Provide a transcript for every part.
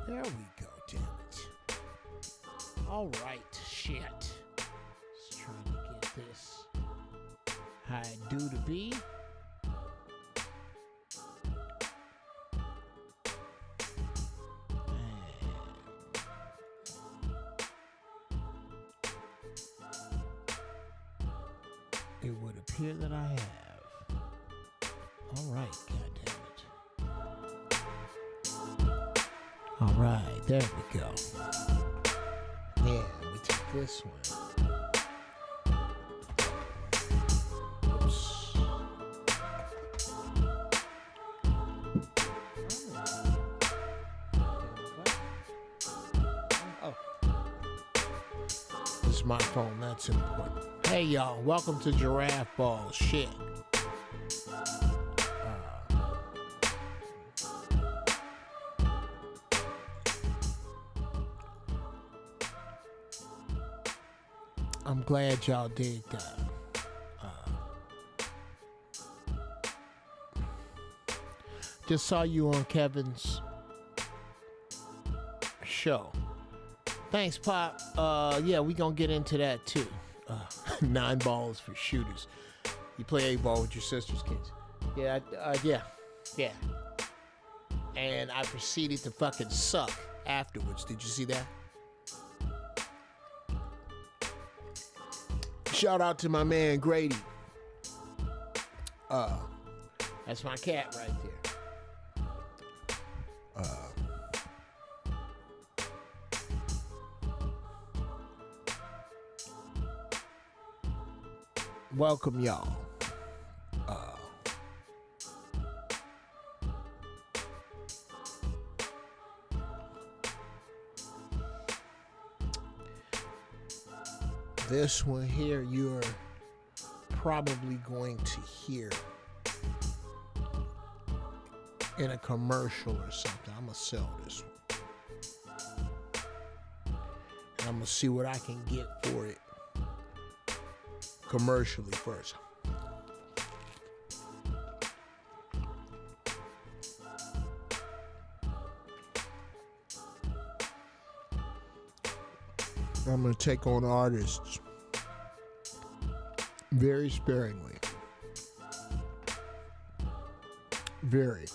There we go, damn it. Alright, shit. Just trying to get this how it do to be. It would appear that I have. Alright, goddammit. Alright, there we go. Yeah, we take this one. Oops. Oh. This my phone. That's important. Hey, y'all. Welcome to Giraffeballz. Shit. I'm glad y'all did that. Just saw you on Kevin's show. Thanks, Pop. Yeah, we gonna get into that too. 9 balls for shooters. You play 8 ball with your sister's kids. Yeah, yeah. And I proceeded to fucking suck afterwards. Did you see that? Shout out to my man Grady. That's my cat right there. Welcome, y'all. This one here, you're probably going to hear in a commercial or something. I'm gonna sell this one. And I'm gonna see what I can get for it commercially first. I'm gonna take on artists very sparingly. Very.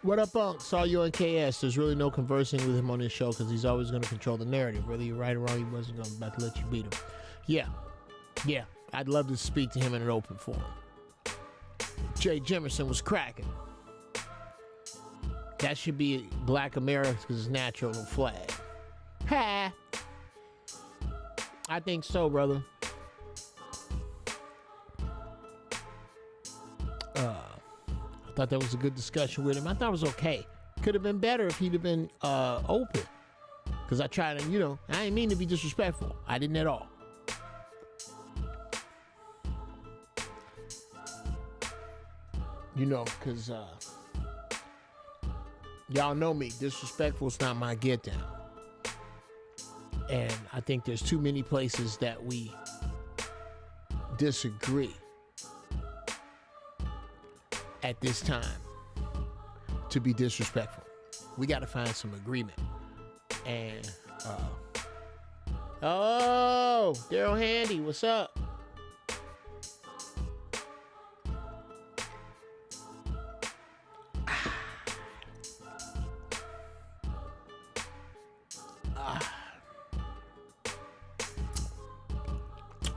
What up, Unc? Saw you on KS. There's really no conversing with him on this show because he's always going to control the narrative. Whether you're right or wrong, he wasn't about to let you beat him. Yeah. I'd love to speak to him in an open forum. Jay Jimerson was cracking. That should be Black America's natural flag. Ha! I think so, brother. I thought that was a good discussion with him. I thought it was okay. Could have been better if he'd have been open. Because I tried to, I didn't mean to be disrespectful. I didn't at all. Because y'all know me. Disrespectful is not my get down. And I think there's too many places that we disagree at this time to be disrespectful. We got to find some agreement. And, oh, Daryl Handy, what's up?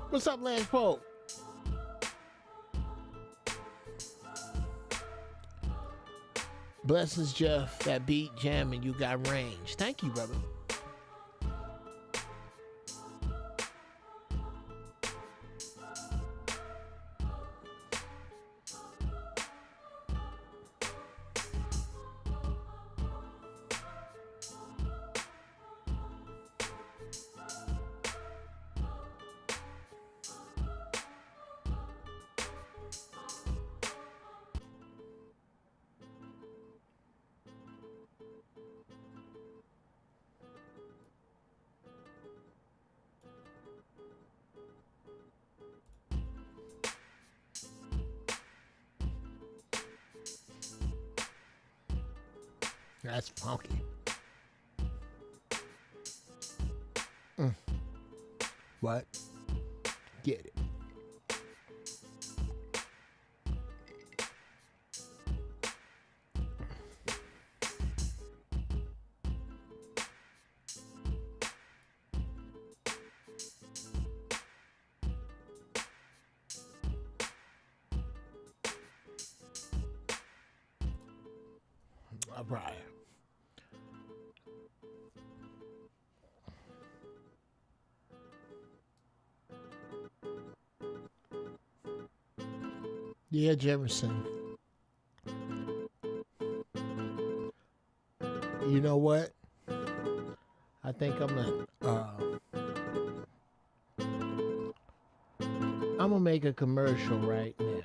What's up, Lance Pope? Blessings, Geoff. That beat jamming, you got range. Thank you, brother. That's funky. What? Get it. All right. Yeah, Jefferson. You know what? I think I'm gonna I'm gonna make a commercial right now.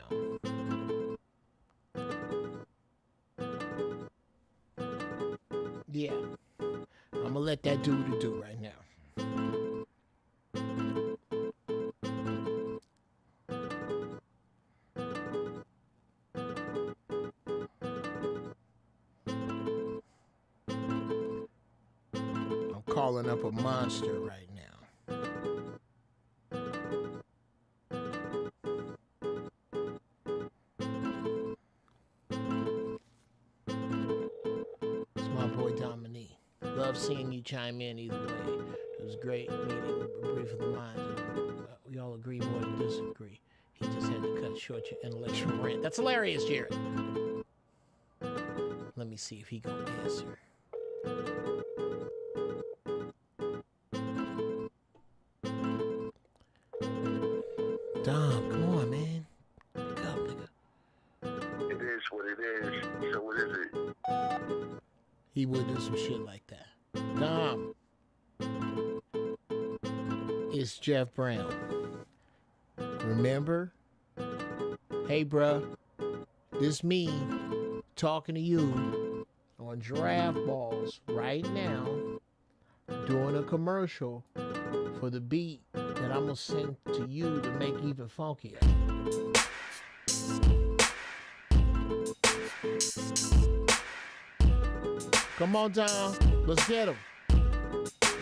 Yeah. I'm gonna let that do what it do right now. I'm calling up a monster right now. It's my boy Dominique. Love seeing you chime in either way. It was great meeting a brief of the minds. We all agree more than disagree. He just had to cut short your intellectual rant. That's hilarious, Jared. Let me see if he gonna answer. Dom, come on, man. Pick up, nigga. It is what it is. So what is it? He would do some shit like that. Dom. It's Geoff Brown. Remember? Hey, bruh. This me talking to you on Giraffeballz right now, doing a commercial for the beat that I'm gonna send to you to make even funkier. Come on, Dom. Let's get him.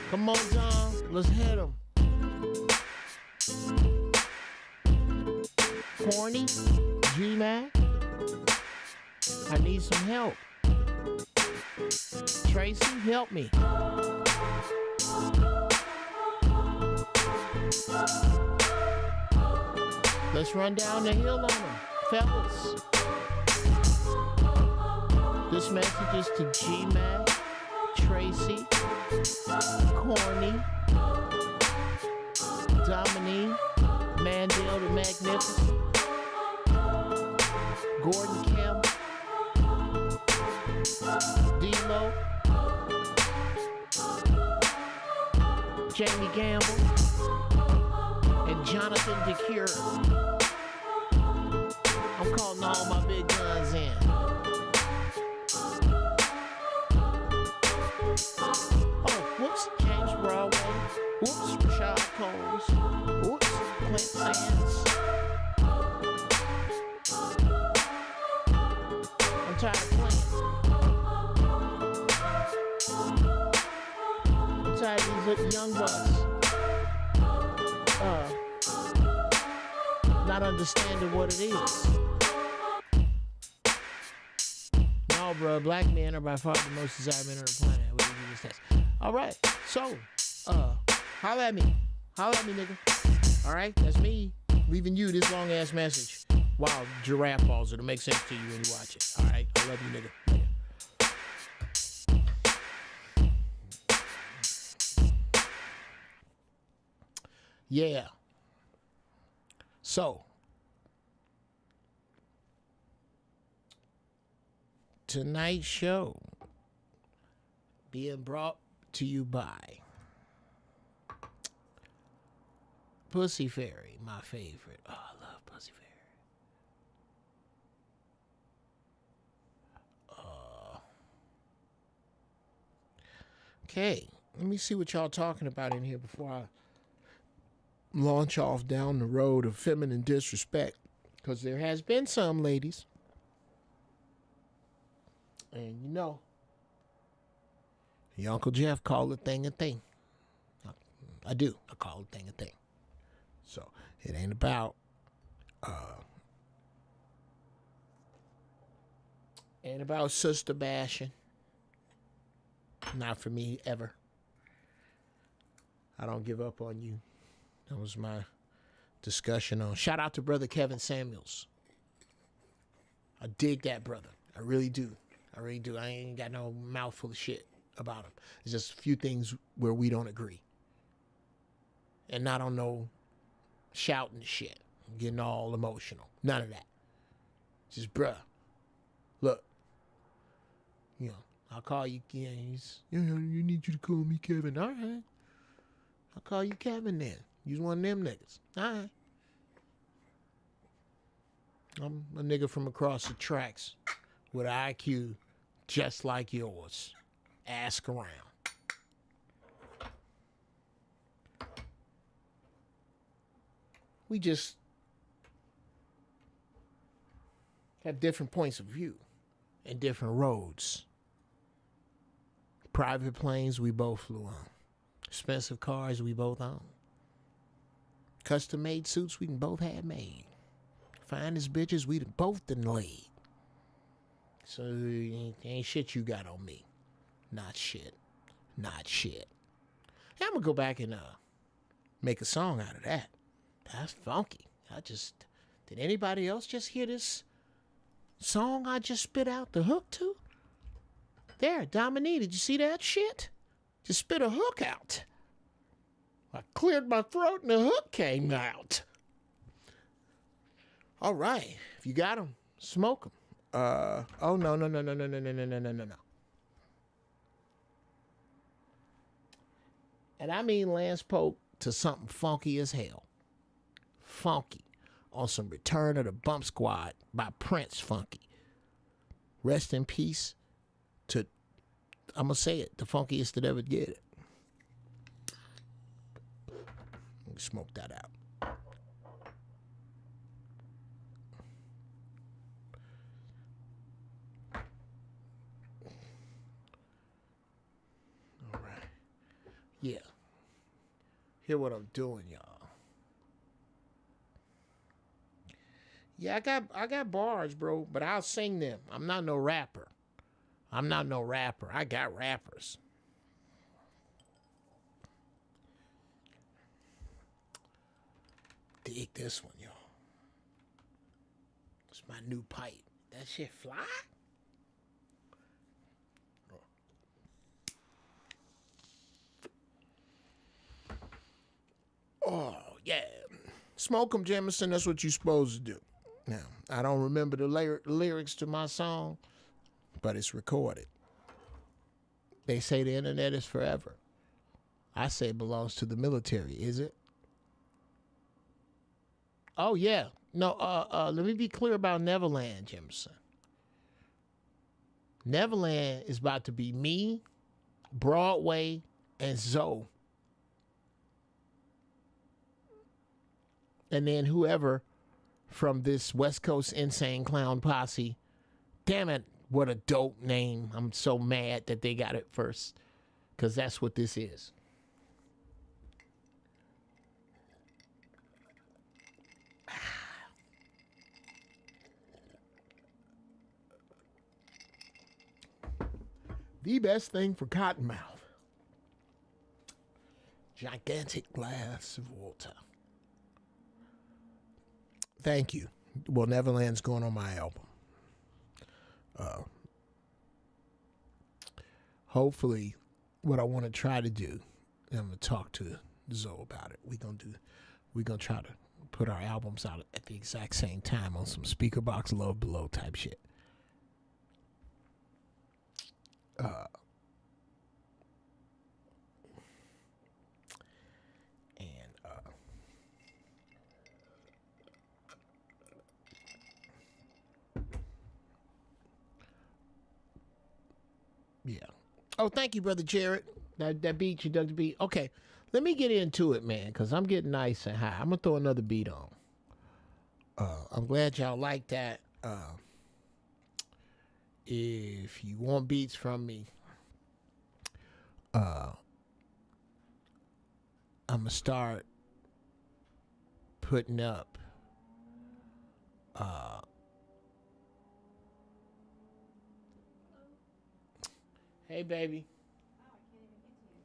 Come on, Dom. Let's hit him. Corny? G-Man? I need some help. Tracy, help me. Let's run down the hill on them, fellas. This message is to G-Man, Tracy, Corny, Dominique, Mandel the Magnificent, Gordon Campbell, D-Lo, Jamie Gamble, and Jonathan DeCure. I'm calling all my big guns in. Oh, whoops, James Broadway. Whoops, Rashad Coles. Whoops, Clint Sands. I'm tired of playing. I'm tired of these young bucks not understanding what it is. No, bro, black men are by far the most desired men on the planet. What do you do this test? All right, so, holla at me. Holla at me, nigga. All right, that's me leaving you this long-ass message. Wow, Giraffeballz. It'll make sense to you when you watch it. All right, I love you, nigga. Later. Yeah. So, tonight's show being brought to you by Pussy Fairy, my favorite. Oh, I love Pussy Fairy. Okay, let me see what y'all talking about in here before I launch off down the road of feminine disrespect, because there has been some ladies, and you know, your Uncle Geoff called a thing a thing. I do. I call a thing a thing. So it ain't about sister bashing. Not for me ever. I don't give up on you. That was my discussion on. Shout out to brother Kevin Samuels. I dig that brother. I really do. I really do. I ain't got no mouthful of shit about him. It's just a few things where we don't agree. And not on no shouting shit. Getting all emotional. None of that. Just bruh. Look. You know, I'll call you. You need you to call me Kevin. All right. I'll call you Kevin then. You's one of them niggas. All right. I'm a nigga from across the tracks with an IQ just like yours. Ask around. We just have different points of view and different roads. Private planes we both flew on. Expensive cars we both own. Custom made suits we both had made. Finest bitches we both done laid. So ain't shit you got on me. Not shit. Not shit. Hey, I'm gonna go back and make a song out of that. That's funky. Did anybody else just hear this song I just spit out the hook to? There, Dominique, did you see that shit? Just spit a hook out. I cleared my throat and the hook came out. All right, if you got them, smoke them. Oh no. And I mean Lance Pope to something funky as hell. Funky. On some Return of the Bump Squad by Prince Funky. Rest in peace to, I'm going to say it, the funkiest that ever did it. Let me smoke that out. All right. Yeah. Hear what I'm doing, y'all. Yeah, I got bars, bro, but I'll sing them. I'm not no rapper. I got rappers. Dig this one, y'all. It's my new pipe. That shit fly? Oh, yeah. Smoke 'em, Jameson. That's what you're supposed to do. Now, I don't remember the lyrics to my song, but it's recorded. They say the internet is forever. I say it belongs to the military. Is it? Oh, yeah. No, let me be clear about Neverland, Jameson. Neverland is about to be me, Broadway, and Zoe. And then whoever from this West Coast Insane Clown Posse. Damn it, what a dope name. I'm so mad that they got it first, because that's what this is. The best thing for Cottonmouth. Gigantic glass of water. Thank you. Well, Neverland's going on my album. Hopefully, what I want to try to do, and I'm gonna talk to Zoe about it. We're gonna try to put our albums out at the exact same time on some speaker box Love Below type shit. Yeah. Oh, thank you, Brother Jared. That beat, you dug the beat. Okay, let me get into it, man, because I'm getting nice and high. I'm going to throw another beat on. I'm glad y'all like that. If you want beats from me, I'm going to start putting up hey, baby. Oh, I can't even get to you.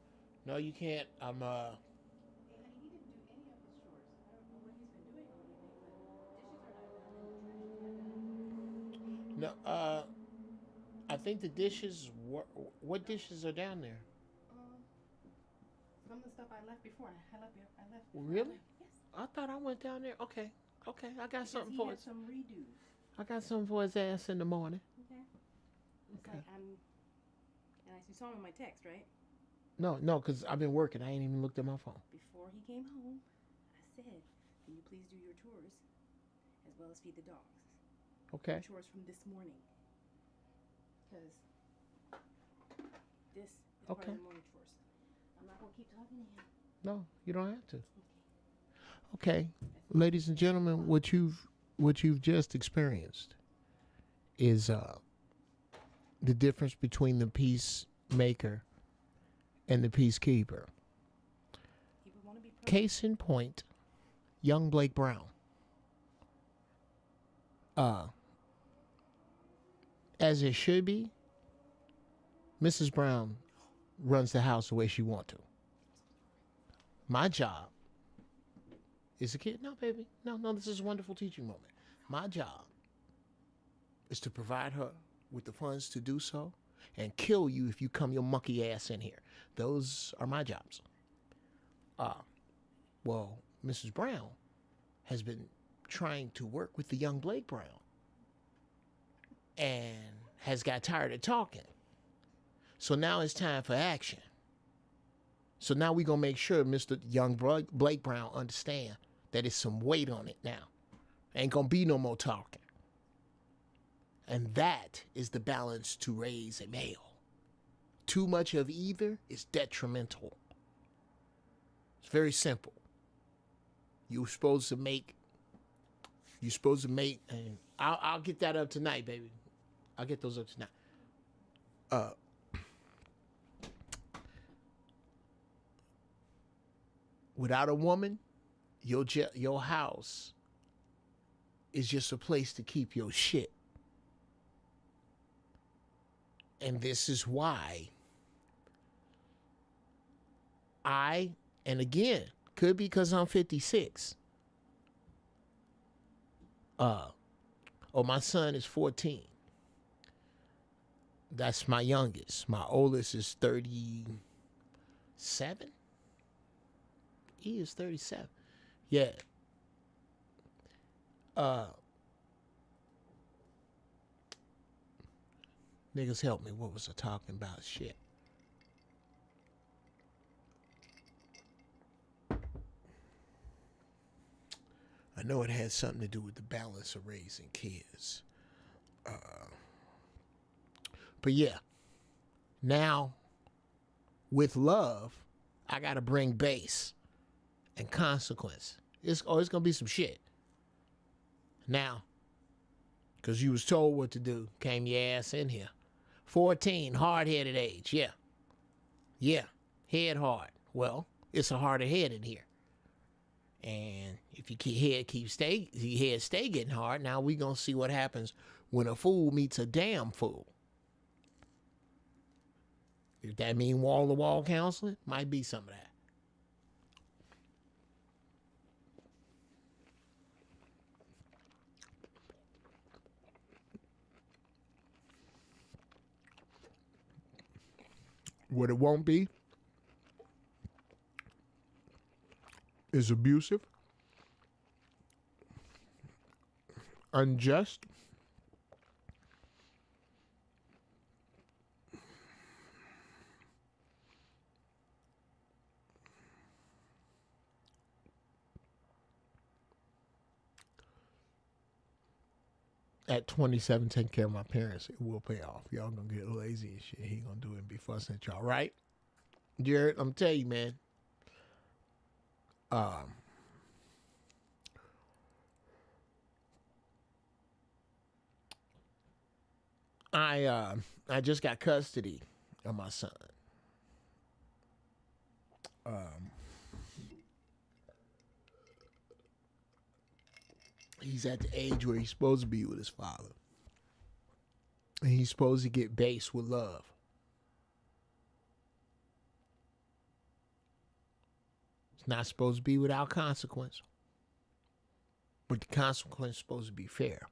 No, you can't. I'm Hey, honey, he didn't do any of his chores. I don't know what he's been doing all evening, but dishes are not done and the trash is not done. no. I think the dishes. What dishes are down there? Some of the stuff I left before. I left. Really? Yes. I thought I went down there. Okay. I got Because something he for had his. some redos. I got something for his ass in the morning. Okay. It's Okay. like you saw him in my text, right? No, because I've been working. I ain't even looked at my phone. Before he came home, I said, "Can you please do your chores as well as feed the dogs?" Okay. chores from this morning. Because this is part Okay. of the morning chores. I'm not going to keep talking to him. No, you don't have to. Okay. Okay, ladies and gentlemen, what you've just experienced is the difference between the peacemaker and the peacekeeper. He would want to be perfect. Case in point, young Blake Brown. As it should be, Mrs. Brown runs the house the way she wants to. My job is a kid. No, baby. No, this is a wonderful teaching moment. My job is to provide her with the funds to do so and kill you if you come your monkey ass in here. Those are my jobs. Well, Mrs. Brown has been trying to work with the young Blake Brown and has got tired of talking. So now it's time for action. So now we're going to make sure Mr. Young Blake Brown understand that there's some weight on it now. Ain't going to be no more talking. And that is the balance to raise a male. Too much of either is detrimental. It's very simple. You're supposed to make, and I'll get that up tonight, baby. I'll get those up tonight. Without a woman, your house is just a place to keep your shit. And this is why and again, could be because I'm 56. My son is 14. That's my youngest. My oldest is 37. He is 37. Yeah. Niggas help me. What was I talking about? Shit. I know it had something to do with the balance of raising kids. But yeah. Now, with love, I got to bring bass and consequence. It's going to be some shit. Now, because you was told what to do, came your ass in here. 14, hard-headed age, yeah. Yeah, head hard. Well, it's a harder head in here. And if your head stay getting hard, now we going to see what happens when a fool meets a damn fool. If that mean wall-to-wall counseling, might be some of that. What it won't be is abusive, unjust, at 27, taking care of my parents, it will pay off. Y'all gonna get lazy and shit. He gonna do it and be fussing at y'all, right? Jared, I'm telling you, man. I just got custody of my son. He's at the age where he's supposed to be with his father. And he's supposed to get based with love. It's not supposed to be without consequence. But the consequence is supposed to be fair.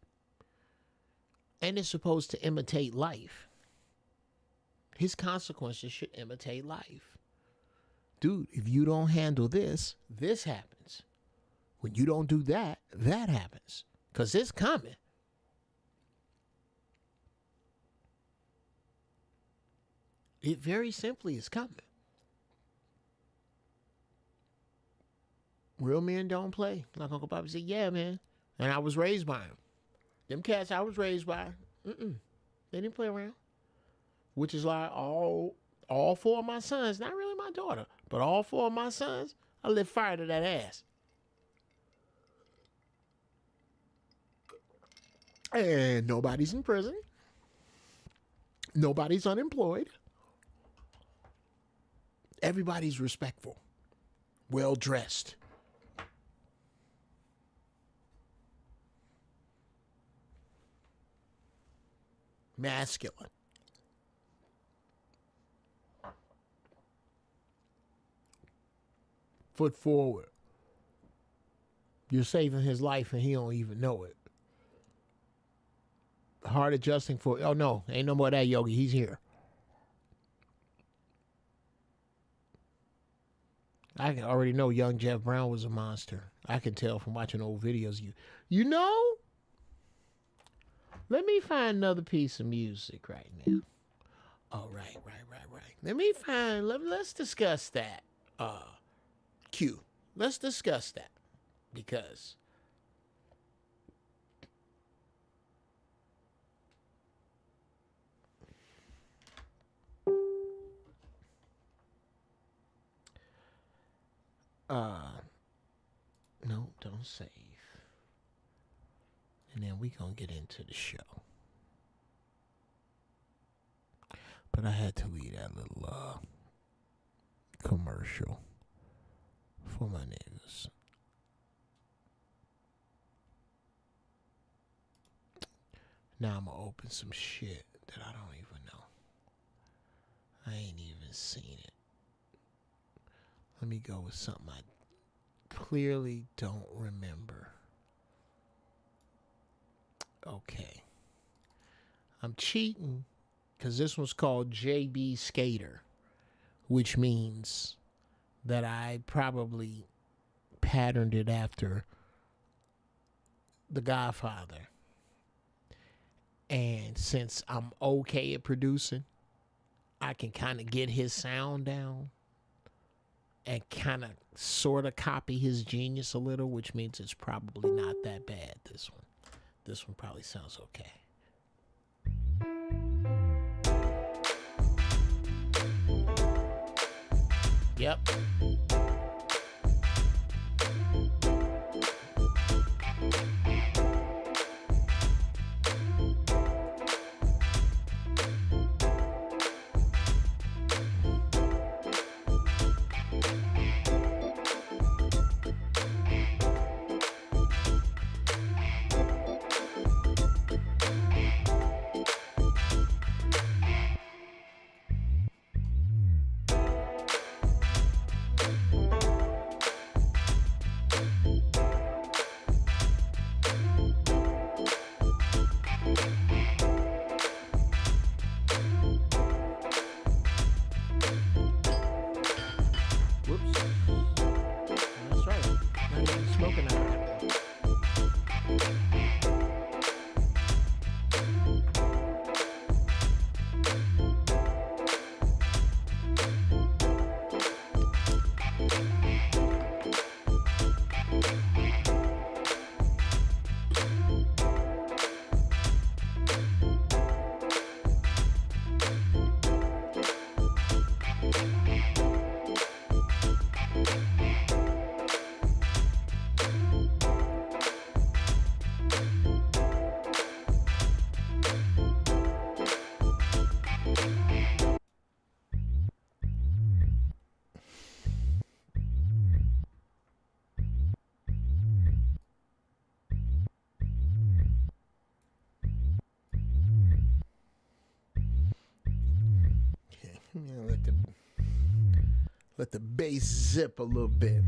And it's supposed to imitate life. His consequences should imitate life. Dude, if you don't handle this, this happens. When you don't do that, that happens. Because it's coming. It very simply is coming. Real men don't play. Like Uncle Bobby said, yeah, man. And I was raised by him. Them cats I was raised by, they didn't play around. Which is why all four of my sons, not really my daughter, but all four of my sons, I lit fire to that ass. And nobody's in prison. Nobody's unemployed. Everybody's respectful, well dressed. Masculine. Foot forward. You're saving his life and he don't even know it. Hard adjusting for, oh no, ain't no more of that, Yogi. He's here. I already know young Geoff Brown was a monster. I can tell from watching old videos. You know? Let me find another piece of music right now. Oh, right. Let me find, let's discuss that. Q. Let's discuss that. Because no, don't save. And then we gonna get into the show. But I had to leave that little commercial for my niggas. Now I'm gonna open some shit that I don't even know. I ain't even seen it. Let me go with something I clearly don't remember. Okay. I'm cheating because this one's called JB Skater, which means that I probably patterned it after The Godfather. And since I'm okay at producing, I can kind of get his sound down and kind of sort of copy his genius a little, which means it's probably not that bad, this one. This one probably sounds okay. Yep. Let the bass zip a little bit.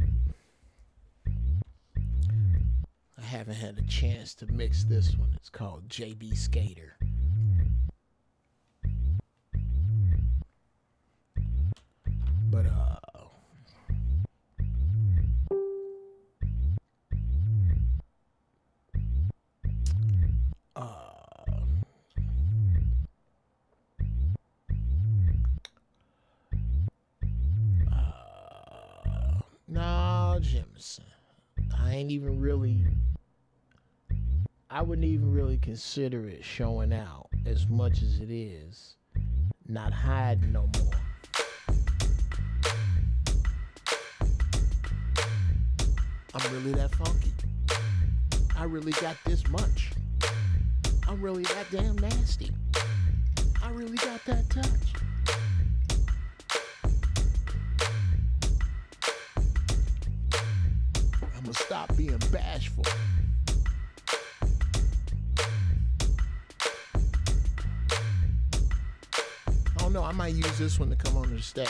I haven't had a chance to mix this one. It's called JB Skater. But no, Jemison. I ain't even really I wouldn't even really consider it showing out as much as it is not hiding no more. I'm really that funky. I really got this much. I'm really that damn nasty. I really got that touch. I'm gonna stop being bashful. I don't know, I might use this one to come on the stage.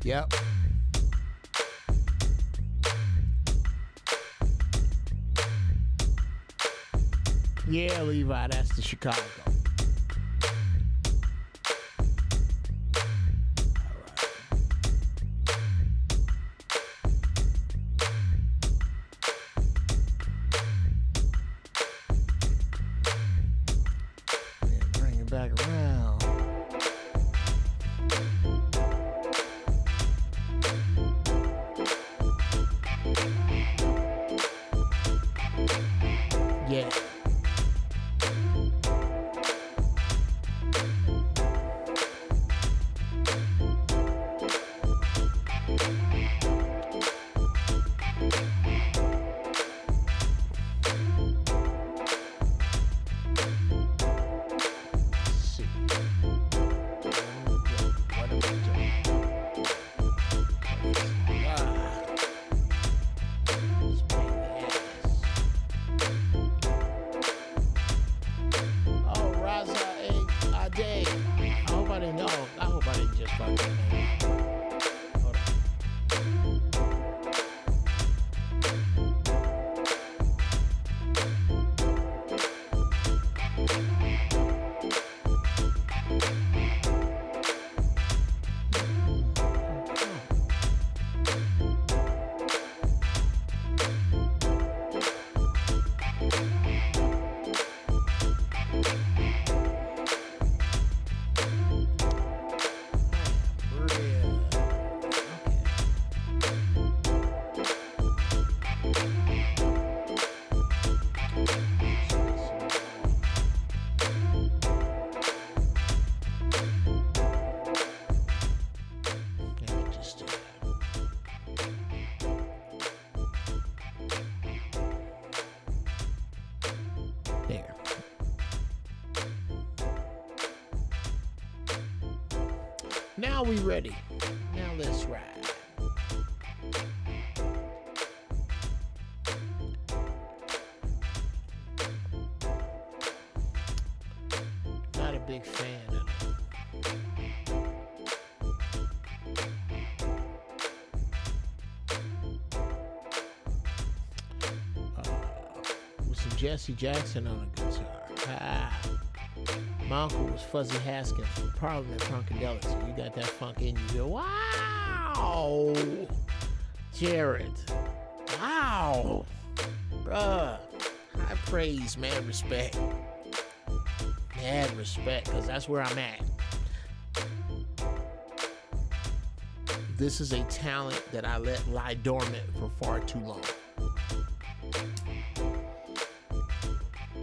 Yep. Yeah, Levi, that's the Chicago. Back around. Yeah. There. Now we ready. Now let's ride. Not a big fan of it. With some Jesse Jackson on a guitar. My uncle was Fuzzy Haskins from Parliament Funkadelic, so you got that funk in you. You go, wow! Jared. Wow! Bruh. High praise, man. Respect. Mad respect, because that's where I'm at. This is a talent that I let lie dormant for far too long.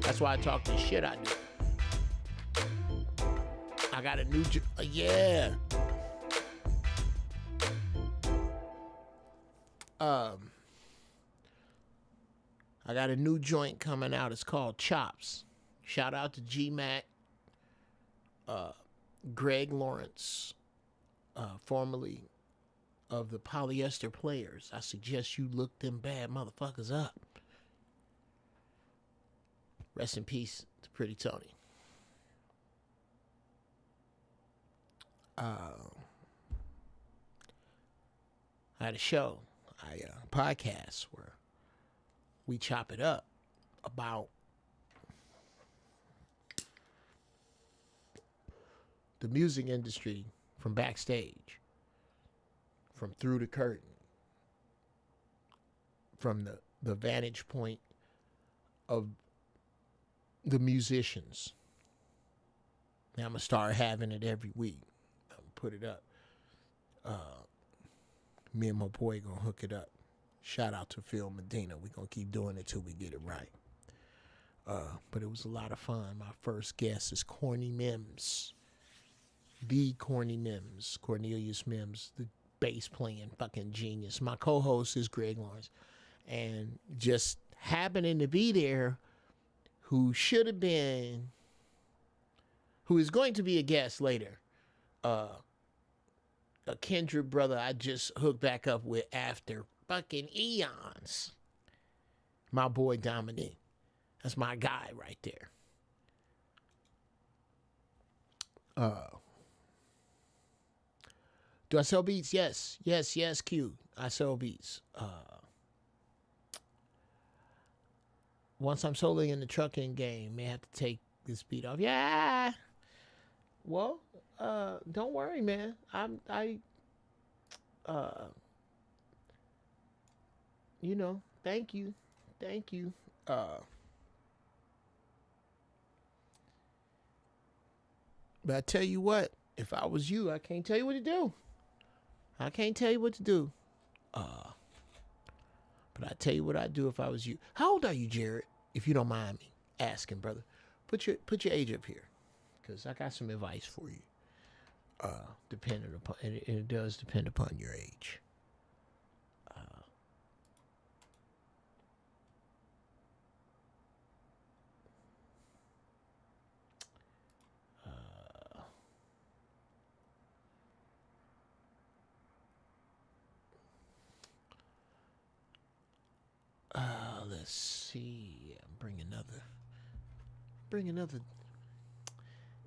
That's why I talk this shit I do. I got a new yeah. I got a new joint coming out. It's called Chops. Shout out to G-Mac, Greg Lawrence, formerly of the Polyester Players. I suggest you look them bad motherfuckers up. Rest in peace to Pretty Tony. I had a show, a podcast where we chop it up about the music industry from backstage, from through the curtain, from the vantage point of the musicians, Now I'm gonna start having it every week. I'm gonna put it up. Me and my boy gonna hook it up. Shout out to Phil Medina. We gonna keep doing it till we get it right. But it was a lot of fun. My first guest is Corny Mims. The Corny Mims. Cornelius Mims, the bass playing fucking genius. My co-host is Greg Lawrence. And just happening to be there, who should have been, who is going to be a guest later. A kindred brother I just hooked back up with after fucking eons. My boy Dominic. That's my guy right there. Do I sell beats? Yes, Q. I sell beats. Once I'm solely in the trucking game, may have to take this beat off. Yeah. Well, don't worry, man. Thank you. But I tell you what, if I was you, I can't tell you what to do. But I tell you what I'd do if I was you. How old are you, Jared? If you don't mind me asking, brother. Put your age up here, because I got some advice for you. Depending upon, and it does depend upon your age. Let's see. Bring another.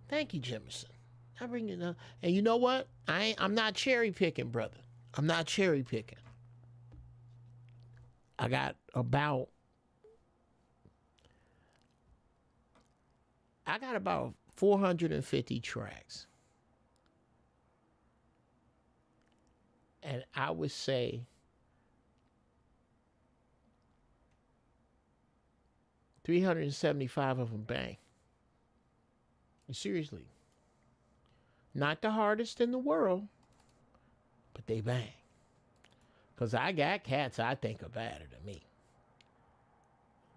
Thank you, Jefferson. I bring another. And you know what? I'm not cherry picking, brother. I'm not cherry picking. I got about 450 tracks. And I would say 375 of them bang. Seriously. Not the hardest in the world, but they bang. Because I got cats I think are better than me.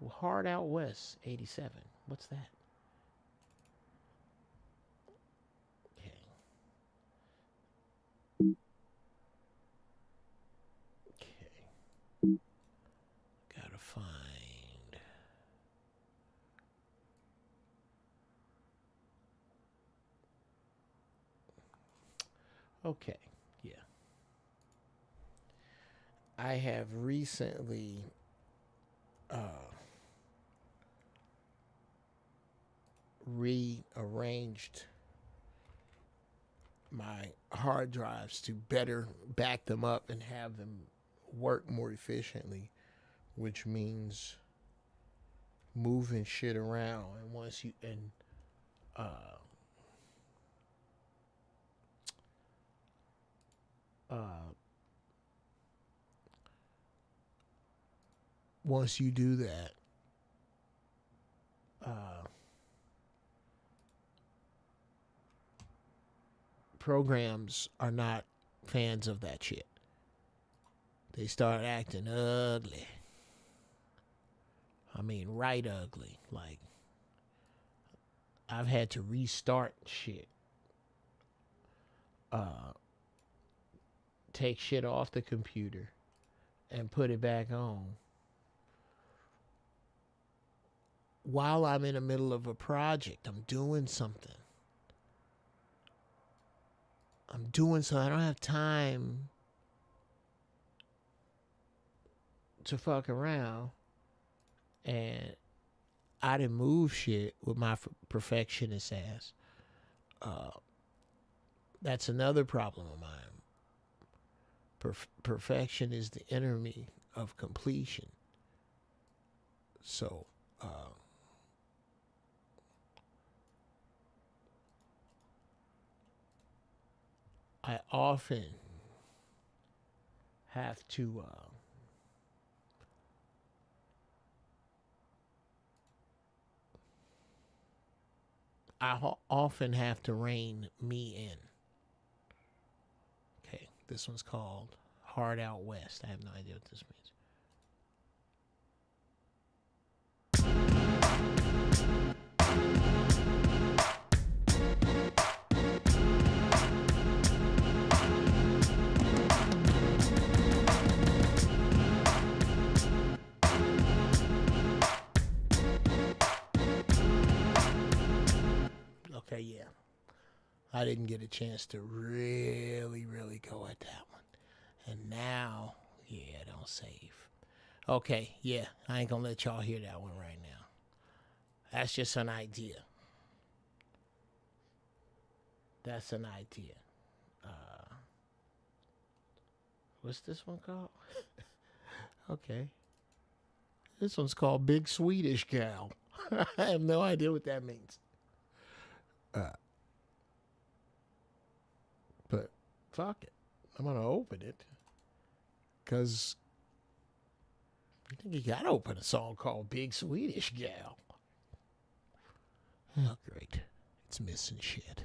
Hard Out West, 87. What's that? Okay. Gotta find. Okay, yeah. I have recently rearranged my hard drives to better back them up and have them work more efficiently, which means moving shit around. And once you do that, programs are not fans of that shit. They start acting ugly. I mean, right ugly. Like, I've had to restart shit. Take shit off the computer and put it back on while I'm in the middle of a project. I'm doing something. I don't have time to fuck around. And I didn't move shit with my perfectionist ass. That's another problem of mine. Perfection is the enemy of completion. So, I often have to often have to rein me in. Okay, this one's called Hard Out West. I have no idea what this means. Okay, yeah. I didn't get a chance to really go at that one. And now, yeah, don't save. Okay, yeah, I ain't gonna let y'all hear that one right now. That's just an idea. That's an idea. What's this one called? Okay. This one's called Big Swedish Gal. I have no idea what that means. But fuck it. I'm gonna open it. Cause I think you gotta open a song called Big Swedish Gal. Oh great. It's missing shit.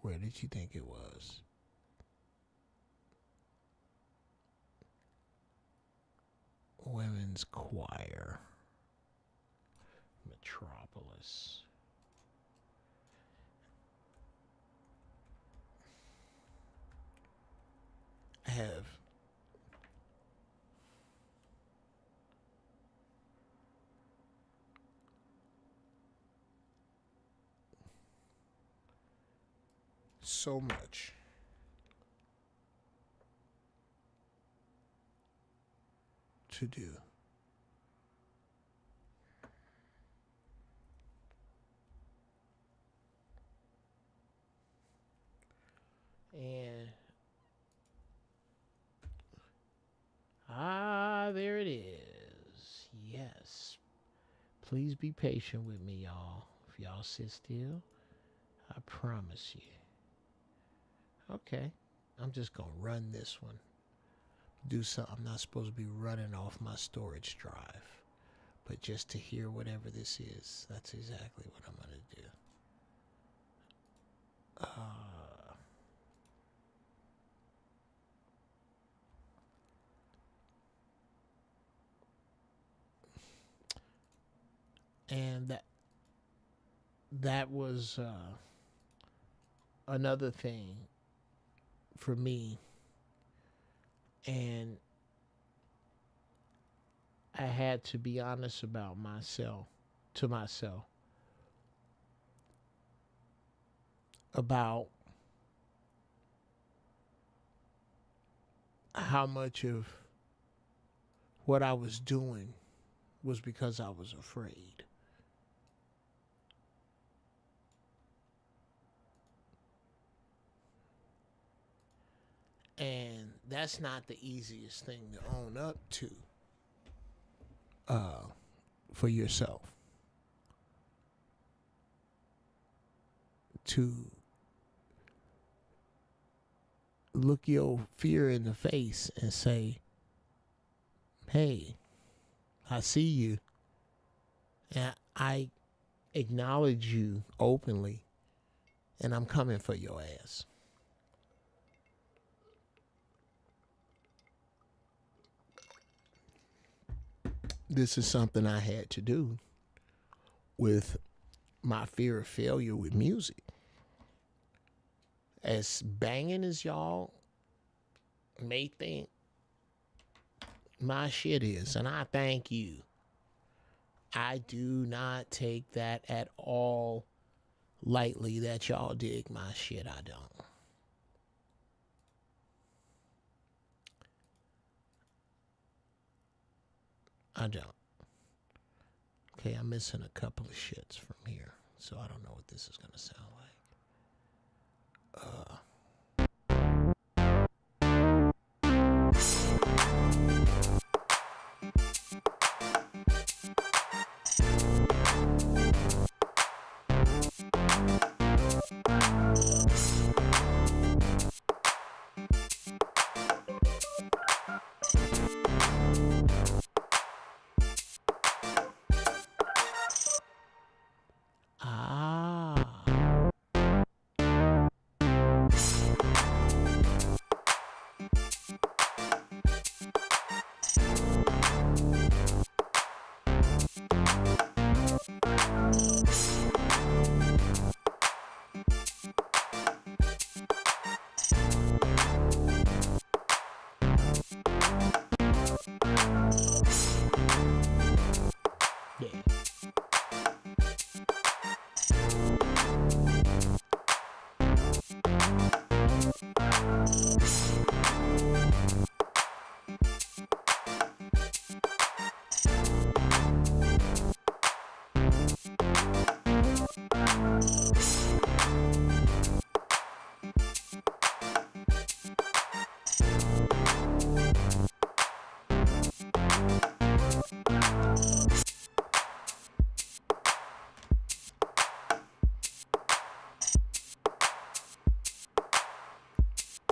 Where did you think it was? Women's Choir. Metropolis. I have so much to do. And there it is. Yes. Please be patient with me, y'all. If y'all sit still, I promise you. Okay. I'm just going to run this one. Do something I'm not supposed to be running off my storage drive. But just to hear whatever this is, that's exactly what I'm going to do. And that was another thing for me. And I had to be honest about myself, to myself, about how much of what I was doing was because I was afraid. And that's not the easiest thing to own up to for yourself. To look your fear in the face and say, hey, I see you. And I acknowledge you openly. And I'm coming for your ass. This is something I had to do with my fear of failure with music. As banging as y'all may think my shit is, and I thank you, I do not take that at all lightly that y'all dig my shit. I don't. I don't. Okay, I'm missing a couple of shits from here, so I don't know what this is going to sound like.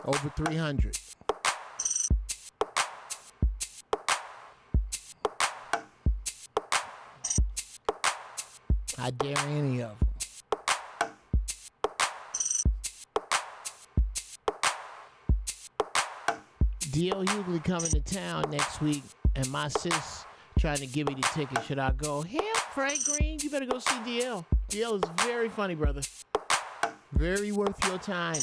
Over 300. I dare any of them. D.L. Hughley coming to town next week, and my sis trying to give me the ticket. Should I go? Hell, Frank Green, you better go see D.L. D.L. is very funny, brother. Very worth your time.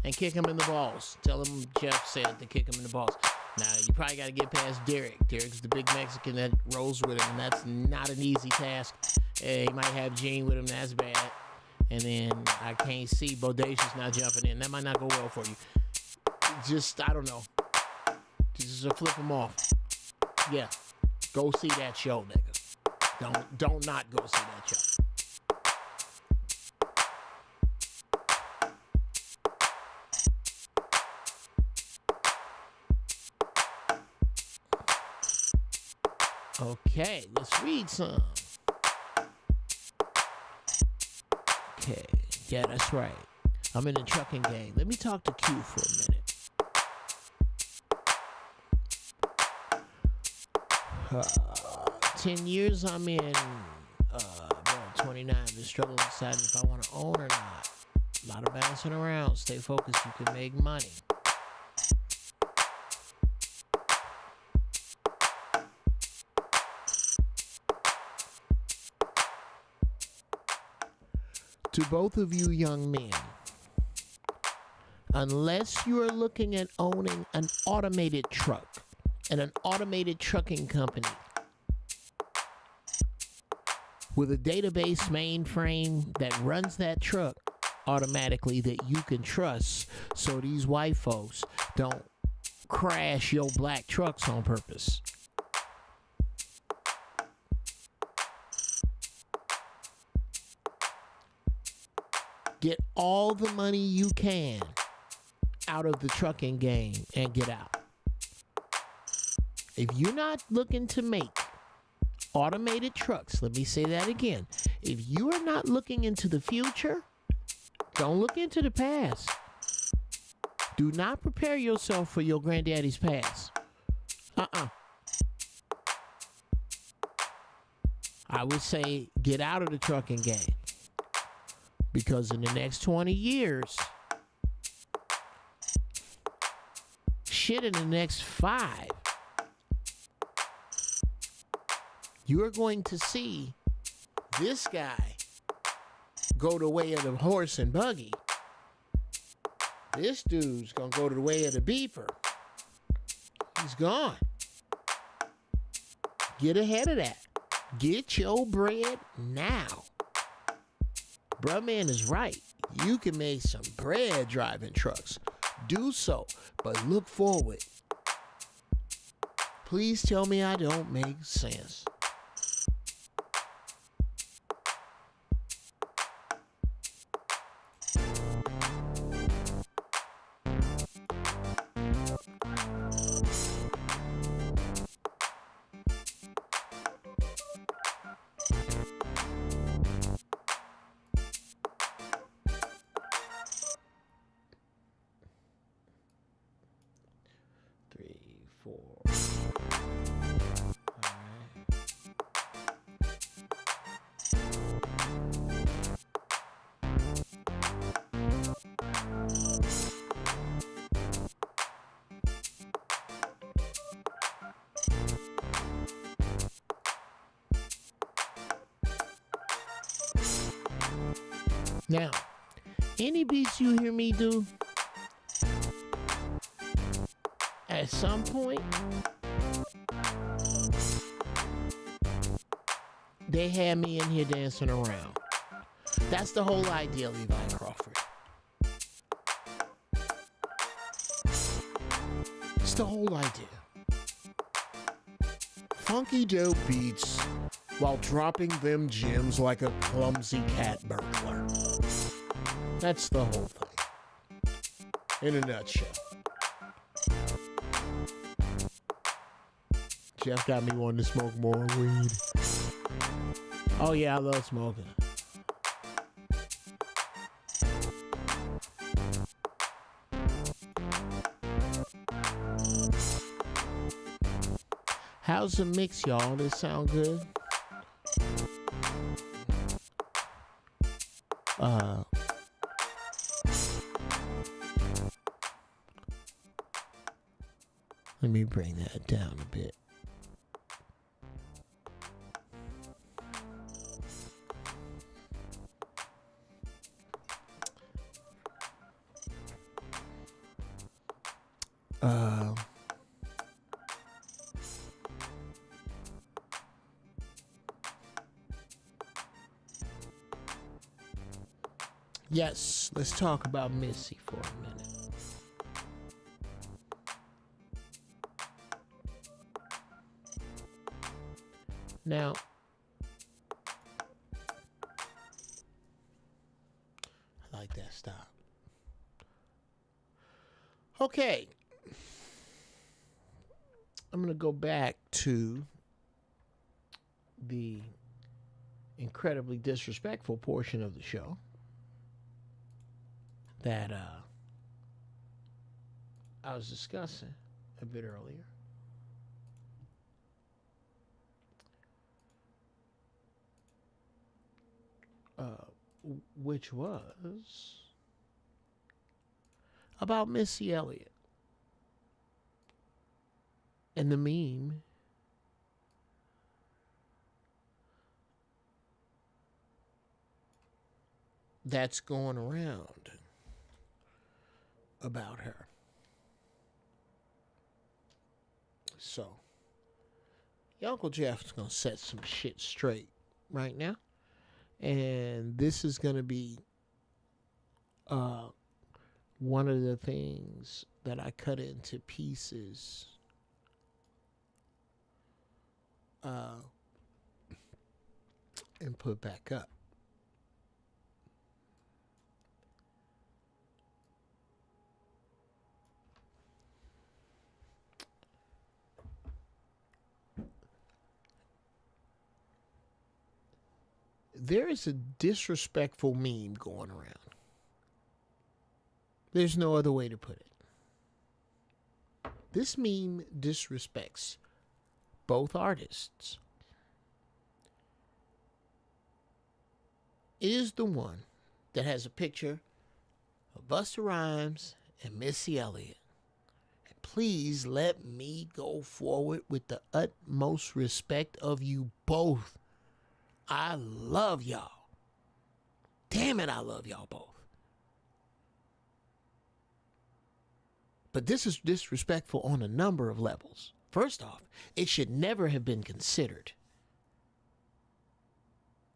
And kick him in the balls. Tell him Geoff said to kick him in the balls. Now, you probably got to get past Derek. Derek's the big Mexican that rolls with him, and that's not an easy task. He might have Gene with him, that's bad. And then I can't see Bodacious not jumping in. That might not go well for you. Just, I don't know. Just flip him off. Yeah. Go see that show, nigga. Don't not go see that show. Okay, let's read some. Okay, yeah, that's right. I'm in the trucking game. Let me talk to Q for a minute. 10 years I'm in, 29, been struggling deciding if I want to own or not. A lot of bouncing around. Stay focused, you can make money. To both of you young men, unless you are looking at owning an automated truck and an automated trucking company with a database mainframe that runs that truck automatically that you can trust so these white folks don't crash your black trucks on purpose. Get all the money you can out of the trucking game and get out. If you're not looking to make automated trucks, let me say that again. If you are not looking into the future, don't look into the past. Do not prepare yourself for your granddaddy's past. I would say get out of the trucking game. Because in the next 20 years, shit, in the next 5, you're going to see this guy go the way of the horse and buggy. This dude's gonna go to the way of the beeper. He's gone. Get ahead of that. Get your bread now. Bruh man is right. You can make some bread driving trucks. Do so, but look forward. Please tell me I don't make sense. Now, any beats you hear me do, at some point, they had me in here dancing around. That's the whole idea, Levi Crawford. It's the whole idea. Funky dope beats while dropping them gems like a clumsy cat burglar. That's the whole thing. In a nutshell. Geoff got me wanting to smoke more weed. Oh yeah, I love smoking. How's the mix, y'all? Does it sound good? Let me bring that down a bit. Yes, let's talk about Missy for a minute. Now, I like that stop. Okay. I'm going to go back to the incredibly disrespectful portion of the show that I was discussing a bit earlier. Which was about Missy Elliott and the meme that's going around about her. So, your Uncle Geoff is going to set some shit straight right now. And this is going to be one of the things that I cut into pieces and put back up. There is a disrespectful meme going around. There's no other way to put it. This meme disrespects both artists. It is the one that has a picture of Busta Rhymes and Missy Elliott. And please let me go forward with the utmost respect of you both. I love y'all. Damn it, I love y'all both. But this is disrespectful on a number of levels. First off, it should never have been considered.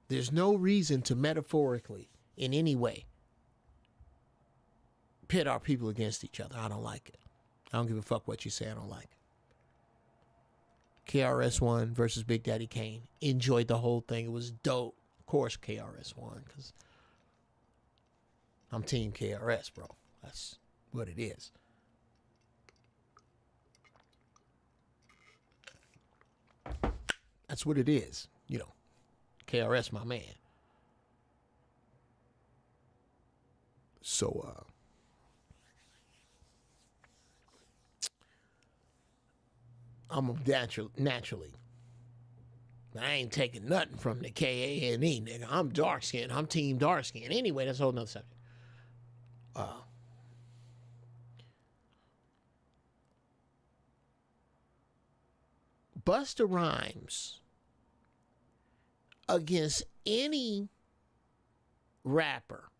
There's no reason to metaphorically, in any way, pit our people against each other. I don't like it. I don't give a fuck what you say. I don't like it. KRS-One versus Big Daddy Kane. Enjoyed the whole thing. It was dope. Of course, KRS-One, because I'm Team KRS, bro. That's what it is. That's what it is. You know, KRS, my man. So, I'm naturally. I ain't taking nothing from the K-A-N-E, nigga. I'm dark skinned. I'm team dark skinned. Anyway, that's a whole nother subject. Busta Rhymes against any rapper.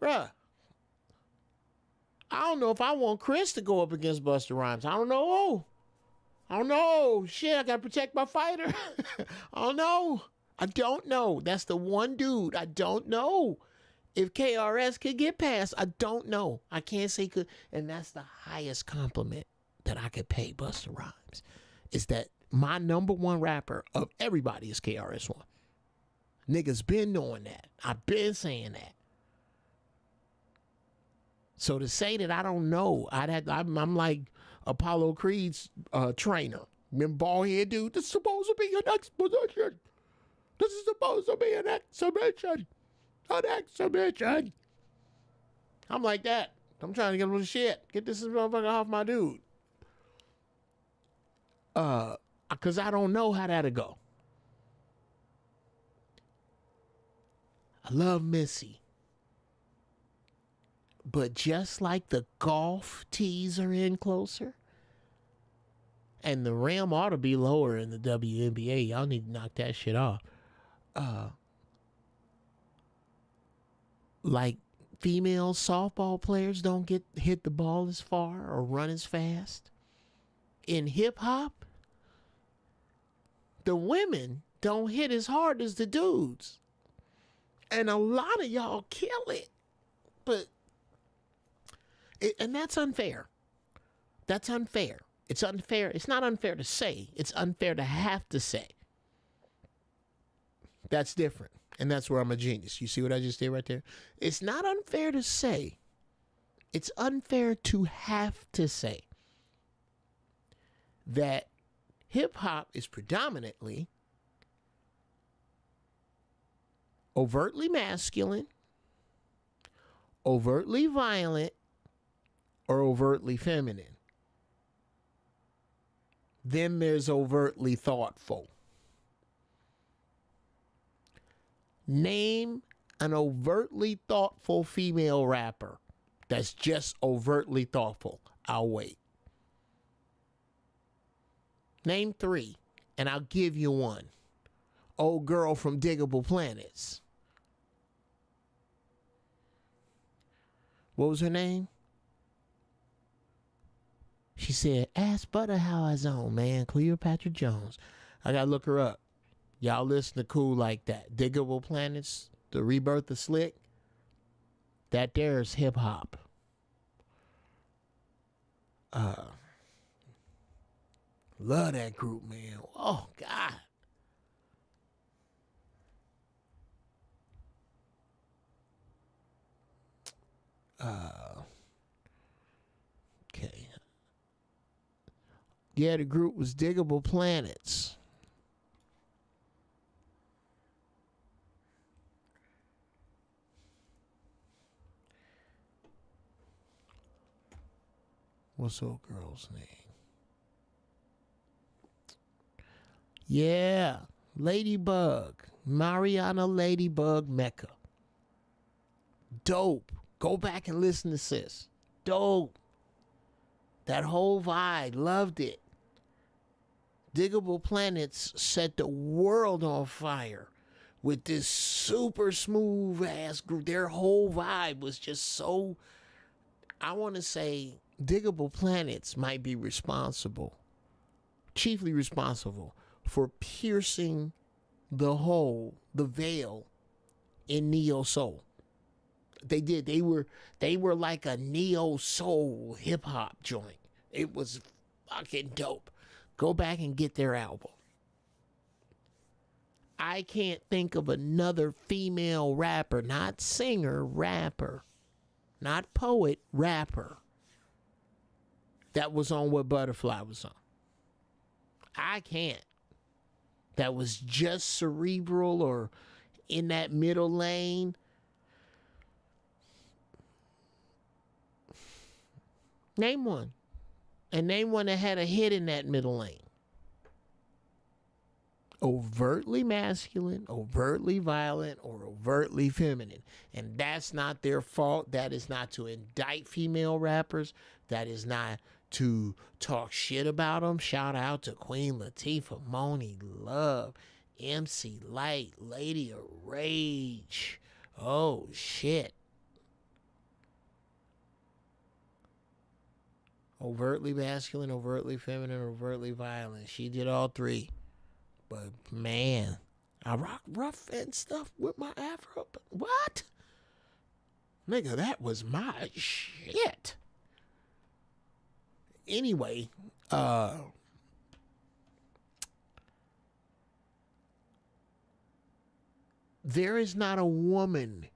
Bruh. I don't know if I want Chris to go up against Busta Rhymes. I don't know. Shit, I gotta protect my fighter. I don't know. That's the one dude. I don't know if KRS could get past. I don't know. I can't say could. And that's the highest compliment that I could pay Busta Rhymes. Is that my number one rapper of everybody is KRS-One. Niggas been knowing that. I've been saying that. So to say that I don't know, I'm like Apollo Creed's trainer. Remember, bald head dude, this is supposed to be an exposition. This is supposed to be an exhibition. An exhibition. I'm like that. I'm trying to get a little shit. Get this motherfucker off my dude. Because I don't know how that'll go. I love Missy. But just like the golf tees are in closer, and the rim ought to be lower in the WNBA. Y'all need to knock that shit off. Like female softball players don't get hit the ball as far or run as fast. In hip hop, the women don't hit as hard as the dudes. And a lot of y'all kill it. But and that's unfair. That's unfair. It's unfair. It's not unfair to say. It's unfair to have to say. That's different. And that's where I'm a genius. You see what I just did right there? It's not unfair to say. It's unfair to have to say that hip hop is predominantly overtly masculine, overtly violent, or overtly feminine. Then there's overtly thoughtful. Name an overtly thoughtful female rapper that's just overtly thoughtful. I'll wait. Name 3, and I'll give you one. Old girl from Diggable Planets. What was her name? She said, ask Butter how I zone, man. Cleopatra Jones. I gotta look her up. Y'all listen to cool like that. Diggable Planets, The Rebirth of Slick. That there's hip hop. Love that group, man. Oh, God. Okay. Yeah, the group was Diggable Planets. What's old girl's name? Yeah, Ladybug. Mariana Ladybug Mecca. Dope. Go back and listen to this. Dope. That whole vibe. Loved it. Diggable Planets set the world on fire with this super smooth ass group. Their whole vibe was just so, I want to say Diggable Planets might be responsible, chiefly responsible for piercing the hole, the veil in neo soul. They did. They were like a neo soul hip hop joint. It was fucking dope. Go back and get their album. I can't think of another female rapper, not singer, rapper, not poet, rapper, that was on what Butterfly was on. I can't. That was just cerebral or in that middle lane. Name one. And name one that had a hit in that middle lane. Overtly masculine, overtly violent, or overtly feminine. And that's not their fault. That is not to indict female rappers. That is not to talk shit about them. Shout out to Queen Latifah, Moni Love, MC Light, Lady of Rage. Oh, shit. Overtly masculine, overtly feminine, overtly violent. She did all three. But, man, I rock rough and stuff with my afro. What? Nigga, that was my shit. Anyway, there is not a woman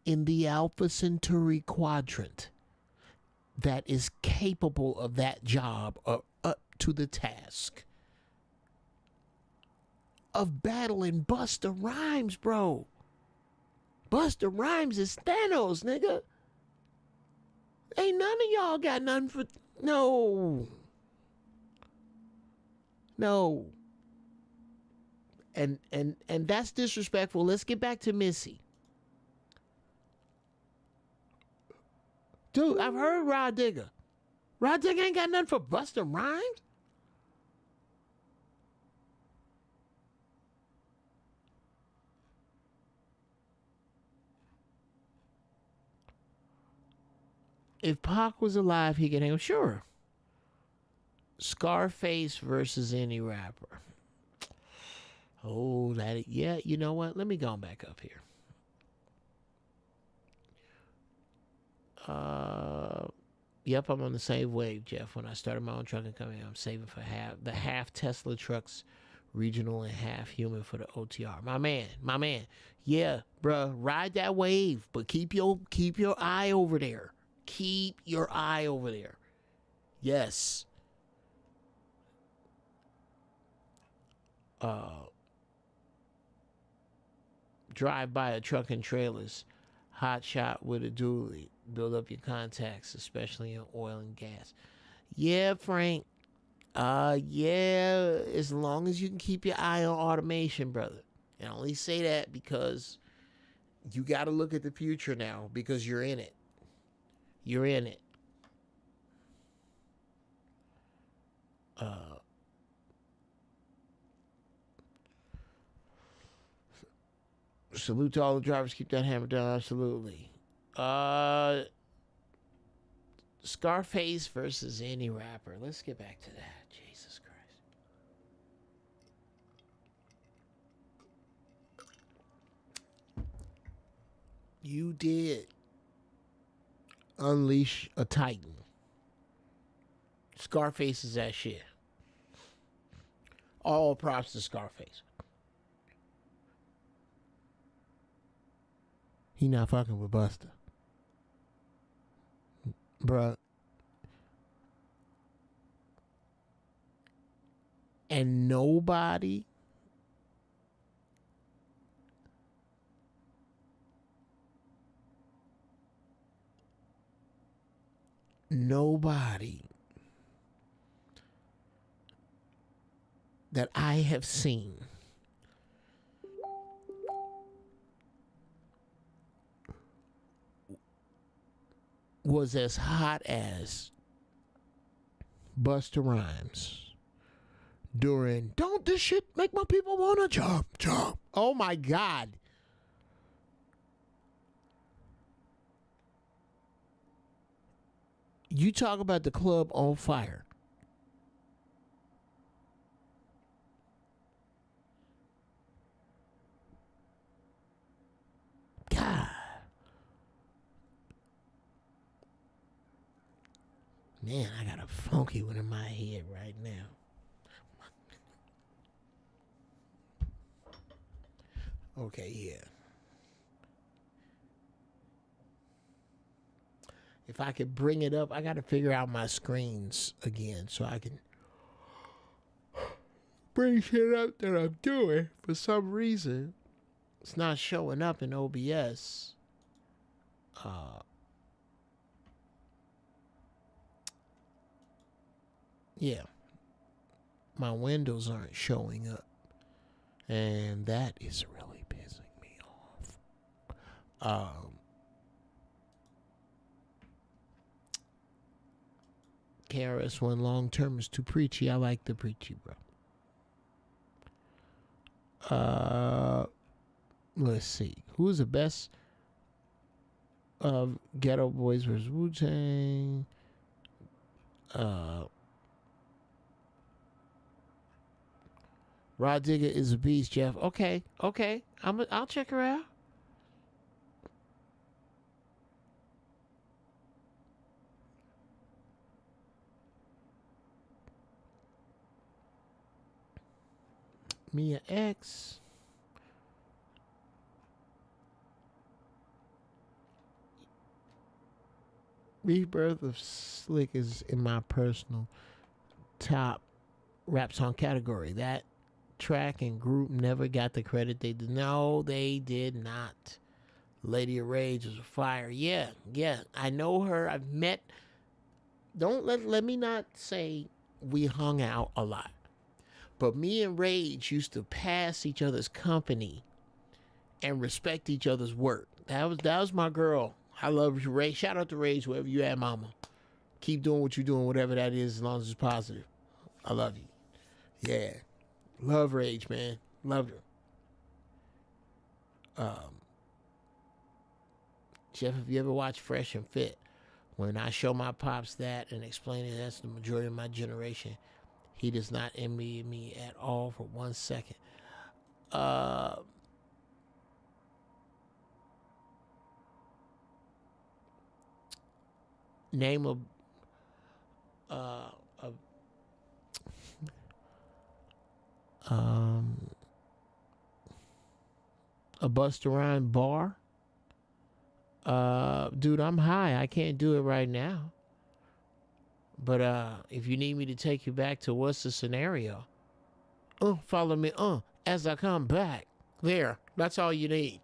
in the Alpha Centauri quadrant that is capable of that job or up to the task of battling Busta Rhymes, bro. Busta Rhymes is Thanos, nigga. Ain't none of y'all got nothing for no. No. And that's disrespectful. Let's get back to Missy. Dude, I've heard Rod Digger. Rod Digger ain't got nothing for Busta Rhymes? If Pac was alive, he could hang. Sure. Scarface versus any rapper. Oh, that, yeah, you know what? Let me go back up here. Yep, I'm on the same wave, Geoff. When I started my own trucking company, I'm saving for half Tesla trucks, regional and half human for the OTR. My man. Yeah, bruh, ride that wave, but keep your eye over there. Keep your eye over there. Yes. Drive by a truck and trailers. Hot shot with a dually. Build up your contacts, especially in oil and gas. Yeah, Frank. Yeah, as long as you can keep your eye on automation, brother. And I only say that because you got to look at the future now because you're in it. You're in it. Salute to all the drivers. Keep that hammer down. Absolutely. Scarface versus any rapper. Let's get back to that. Jesus Christ. You did unleash a titan. Scarface is that shit. All props to Scarface. He not fucking with Busta. Bruh. And nobody that I have seen was as hot as Busta Rhymes during "Don't this shit make my people wanna jump. Oh my God. You talk about the club on fire. God. Man, I got a funky one in my head right now. Okay, yeah. If I could bring it up, I got to figure out my screens again so I can bring shit up that I'm doing. For some reason, it's not showing up in OBS. Yeah. My windows aren't showing up. And that is really pissing me off. KRS-One long term is too preachy. I like the preachy, bro. Let's see. Who's the best of Ghetto Boys versus Wu-Tang? Rod Digger is a beast, Geoff. Okay. I'll check her out. Mia X. Rebirth of Slick is in my personal top rap song category. That track and group never got the credit they did. No, they did not. Lady of Rage was a fire. Yeah, yeah. I know her. I've met. Don't let me not say we hung out a lot. But me and Rage used to pass each other's company and respect each other's work. That was my girl. I love you, Rage. Shout out to Rage, wherever you at, mama. Keep doing what you're doing, whatever that is, as long as it's positive. I love you. Yeah. Love Rage, man. Love her. Geoff, have you ever watched Fresh and Fit? When I show my pops that and explain it, that's the majority of my generation. He does not envy me at all for 1 second. Name a Busta Rhymes bar. Dude, I'm high. I can't do it right now. But if you need me to take you back to what's the scenario? Follow me as I come back. There. That's all you need.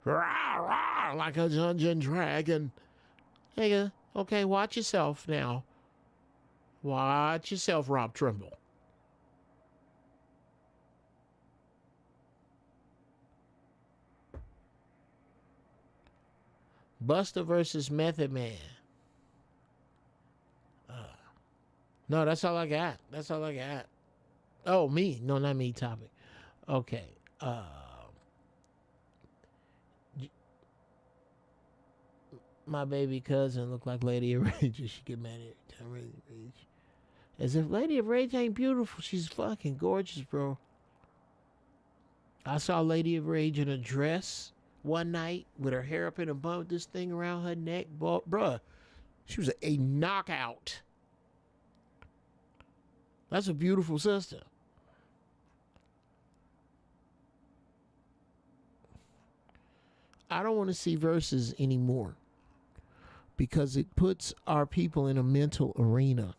Rah, rah, like a dungeon dragon. Nigga, okay, watch yourself now. Watch yourself, Rob Trimble. Buster versus Method Man. No, that's all I got. That's all I got. Oh, me. No, not me topic. Okay. My baby cousin looked like Lady of Rage. She get mad at Lady of Rage. As if Lady of Rage ain't beautiful. She's fucking gorgeous, bro. I saw Lady of Rage in a dress one night with her hair up in a bun with this thing around her neck. Bruh, she was a knockout. That's a beautiful sister. I don't want to see verses anymore because it puts our people in a mental arena.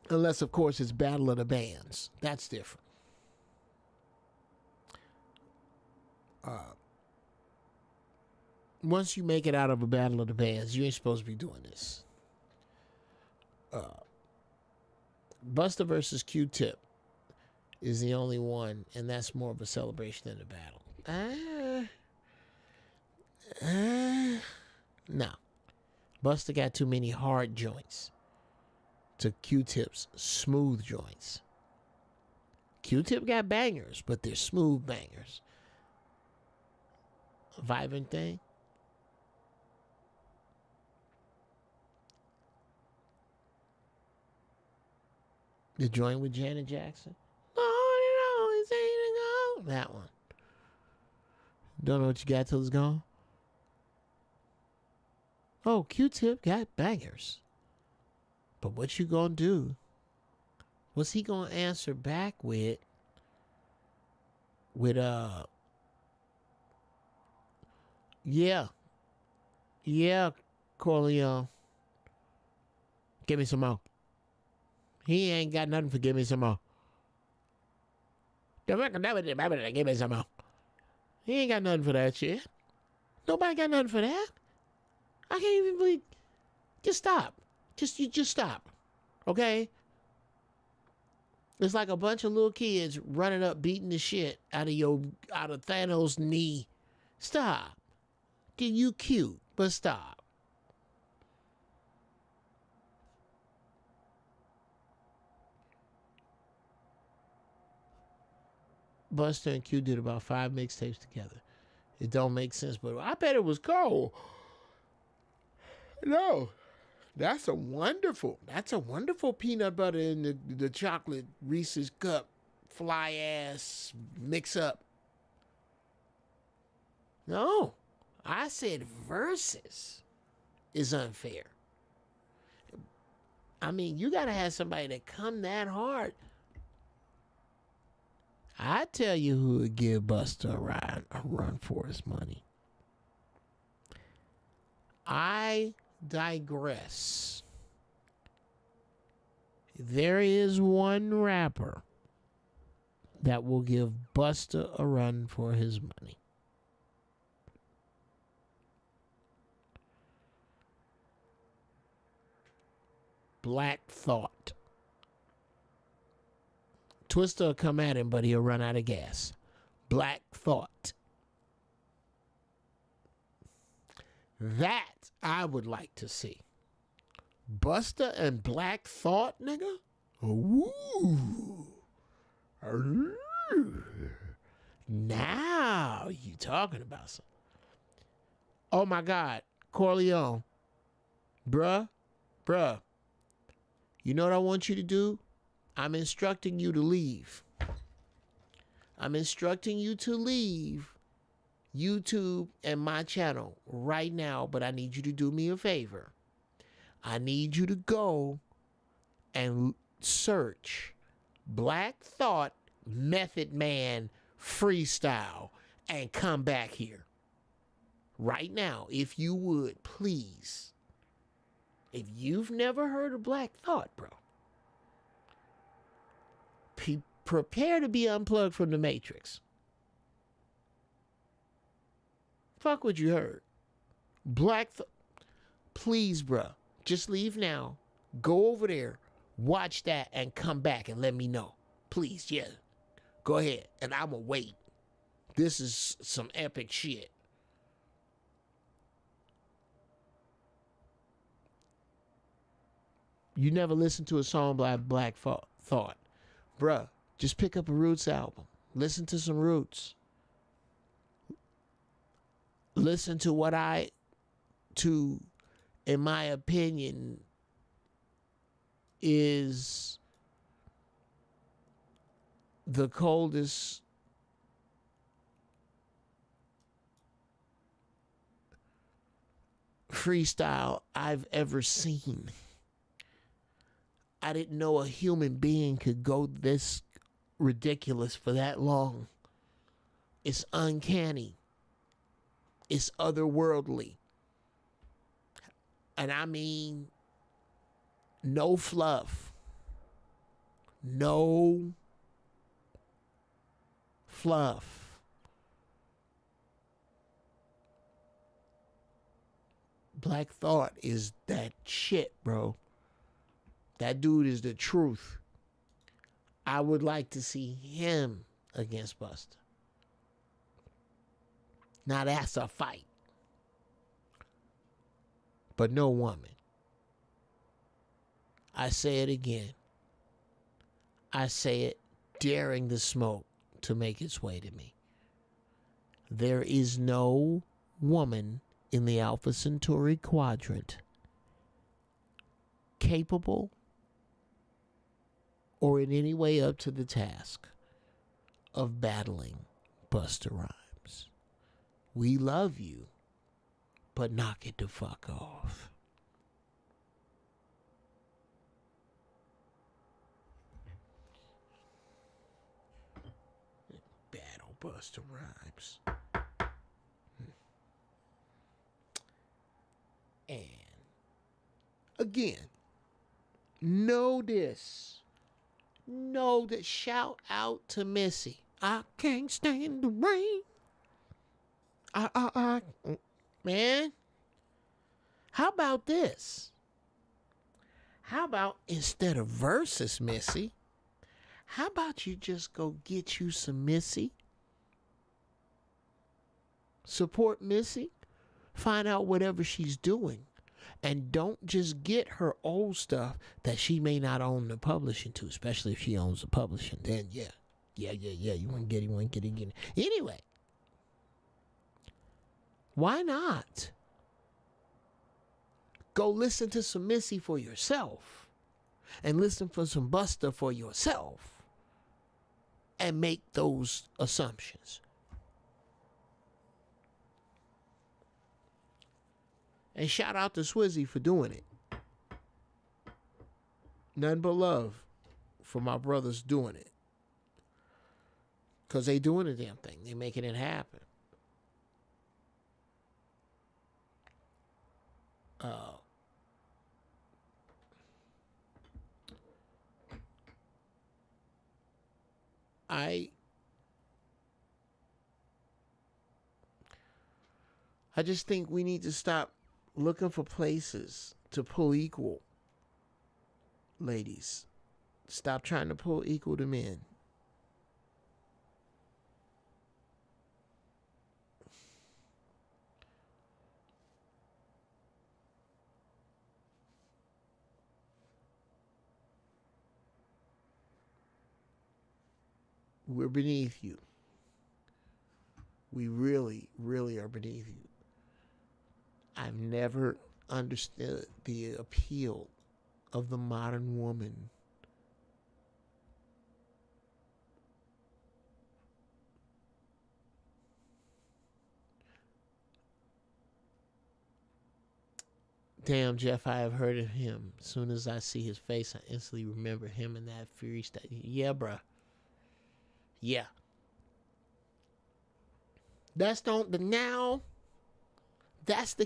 Unless, of course, it's Battle of the Bands. That's different. Once you make it out of a Battle of the Bands, you ain't supposed to be doing this. Buster versus Q-Tip is the only one, and that's more of a celebration than a battle. No. Buster got too many hard joints to Q-Tip's smooth joints. Q-Tip got bangers, but they're smooth bangers. Vibing thing. The joint with Janet Jackson. That one. Don't know what you got till it's gone. Oh, Q-Tip got bangers. But what you gonna do? What's he gonna answer back with? Yeah, Corleone. Give me some more. He ain't got nothing for give me some more. Give me some more. He ain't got nothing for that shit. Nobody got nothing for that. I can't even believe. Just stop. Just stop. Okay? It's like a bunch of little kids running up beating the shit out of Thanos' knee. Stop. You cute, but stop. Buster and Q did about 5 mixtapes together. It don't make sense, but I bet it was cold. No. That's a wonderful peanut butter in the chocolate Reese's cup fly ass mix up. No. I said versus is unfair. I mean, you gotta have somebody that come that hard. I tell you who would give Buster a run for his money. I digress. There is one rapper that will give Busta a run for his money. Black Thought. Twista will come at him, but he'll run out of gas. Black Thought. That I would like to see. Busta and Black Thought, nigga? Ooh. Now you talking about something. Oh my God. Corleone. Bruh. You know what I want you to do? I'm instructing you to leave. I'm instructing you to leave YouTube and my channel right now, but I need you to do me a favor. I need you to go and search Black Thought Method Man freestyle and come back here. Right now, if you would, please. If you've never heard of Black Thought, bro, prepare to be unplugged from the Matrix. Fuck what you heard. Black Thought. Please, bro, just leave now. Go over there, watch that, and come back and let me know. Please, yeah. Go ahead, and I'm going to wait. This is some epic shit. You never listened to a song by Black Thought. Bruh, just pick up a Roots album. Listen to some Roots. Listen to what in my opinion, is the coldest freestyle I've ever seen. I didn't know a human being could go this ridiculous for that long. It's uncanny. It's otherworldly. And I mean, no fluff. No fluff. Black Thought is that shit, bro. That dude is the truth. I would like to see him against Busta. Now that's a fight. But no woman. I say it again. I say it daring the smoke to make its way to me. There is no woman in the Alpha Centauri quadrant capable or in any way up to the task of battling Busta Rhymes. We love you, but knock it the fuck off. Battle Busta Rhymes. And again, know this. Know that. Shout out to Missy. I can't stand the rain. Man, how about this? How about instead of versus Missy, how about you just go get you some Missy? Support Missy. Find out whatever she's doing. And don't just get her old stuff that she may not own the publishing to, especially if she owns the publishing. Then, yeah. You want to get it. Anyway. Why not? Go listen to some Missy for yourself. And listen for some Busta for yourself. And make those assumptions. And shout out to Swizzy for doing it. Nothing but love for my brothers doing it. Because they doing the damn thing. They making it happen. I just think we need to stop looking for places to pull equal, ladies. Stop trying to pull equal to men. We're beneath you. We really, really are beneath you. I've never understood the appeal of the modern woman. Damn, Geoff, I have heard of him. As soon as I see his face, I instantly remember him in that Fury state. Yeah, bruh. Yeah. That's the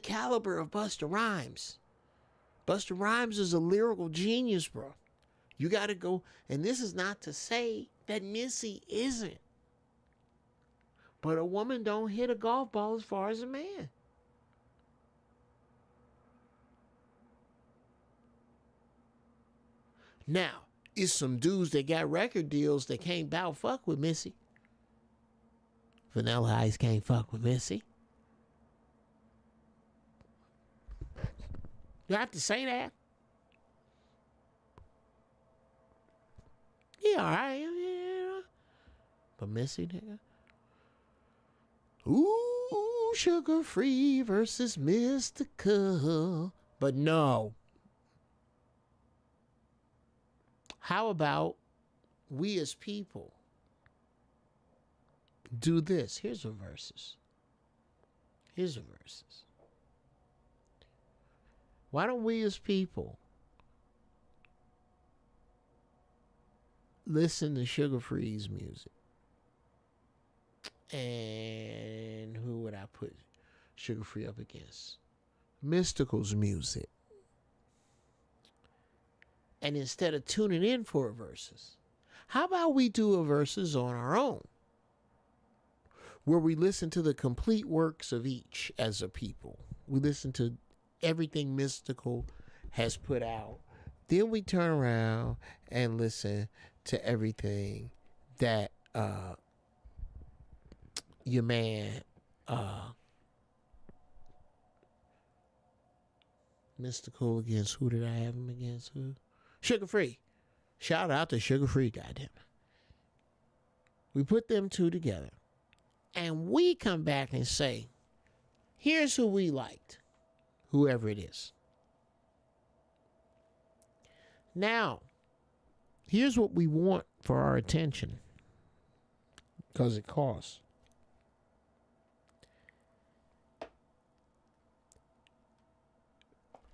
caliber of Busta Rhymes. Busta Rhymes is a lyrical genius, bro. You gotta go, and this is not to say that Missy isn't. But a woman don't hit a golf ball as far as a man. Now, it's some dudes that got record deals that can't bout fuck with Missy. Vanilla Ice can't fuck with Missy. You have to say that. Yeah, all right. Yeah. But Missy, nigga. Ooh, Sugar Free versus Mystical. But no. How about we as people do this? Here's a verses. Why don't we as people listen to Sugar Free's music? And who would I put Sugar Free up against? Mystical's music. And instead of tuning in for a versus, how about we do a versus on our own? Where we listen to the complete works of each as a people. We listen to everything Mystical has put out. Then we turn around and listen to everything that your man Mystical against, who did I have him against? Who? Sugar Free. Shout out to Sugar Free, goddamn. We put them two together. And we come back and say, here's who we liked. Whoever it is. Now, here's what we want for our attention. Because it costs.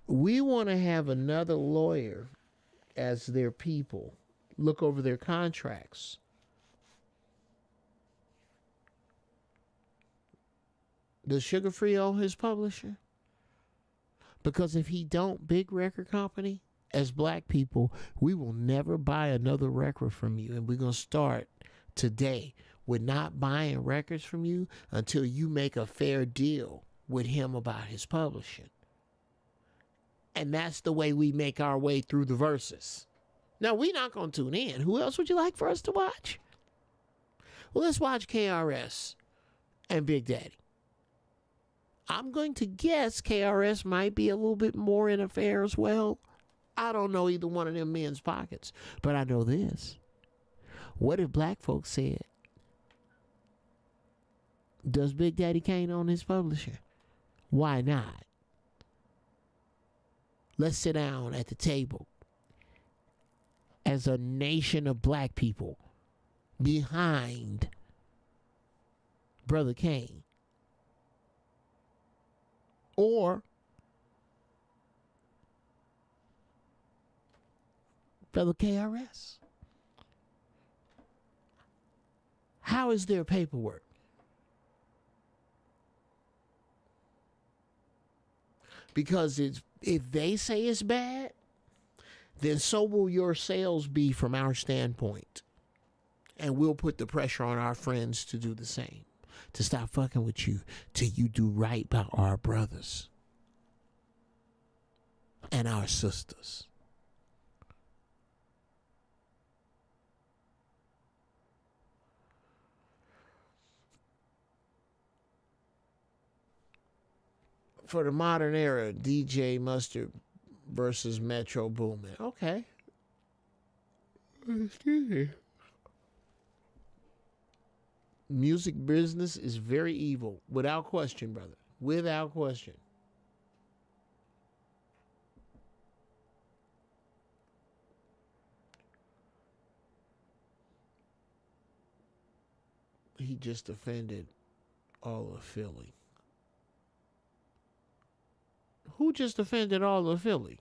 We want to have another lawyer as their people look over their contracts. Does Sugar Free own his publisher? Because if he don't, big record company, as black people, we will never buy another record from you. And we're going to start today with not buying records from you until you make a fair deal with him about his publishing. And that's the way we make our way through the verses. Now, we're not going to tune in. Who else would you like for us to watch? Well, let's watch KRS and Big Daddy. I'm going to guess KRS might be a little bit more in affair as well. I don't know either one of them men's pockets. But I know this. What if black folks said, does Big Daddy Kane own his publisher? Why not? Let's sit down at the table as a nation of black people behind Brother Kane. Or Brother KRS. How is their paperwork? Because if they say it's bad, then so will your sales be from our standpoint. And we'll put the pressure on our friends to do the same, to stop fucking with you till you do right by our brothers and our sisters. For the modern era, DJ Mustard versus Metro Boomin. Okay. Excuse me. Music business is very evil, without question, brother. Without question. He just offended all of Philly. Who just offended all of Philly?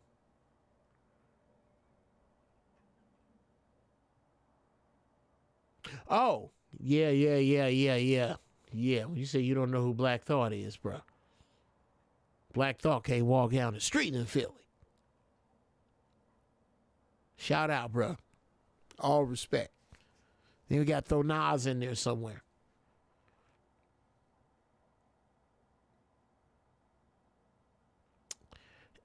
Oh, yeah. Yeah, when you say you don't know who Black Thought is, bro. Black Thought can't walk down the street in Philly. Shout out, bro. All respect. Then we got to throw Nas in there somewhere.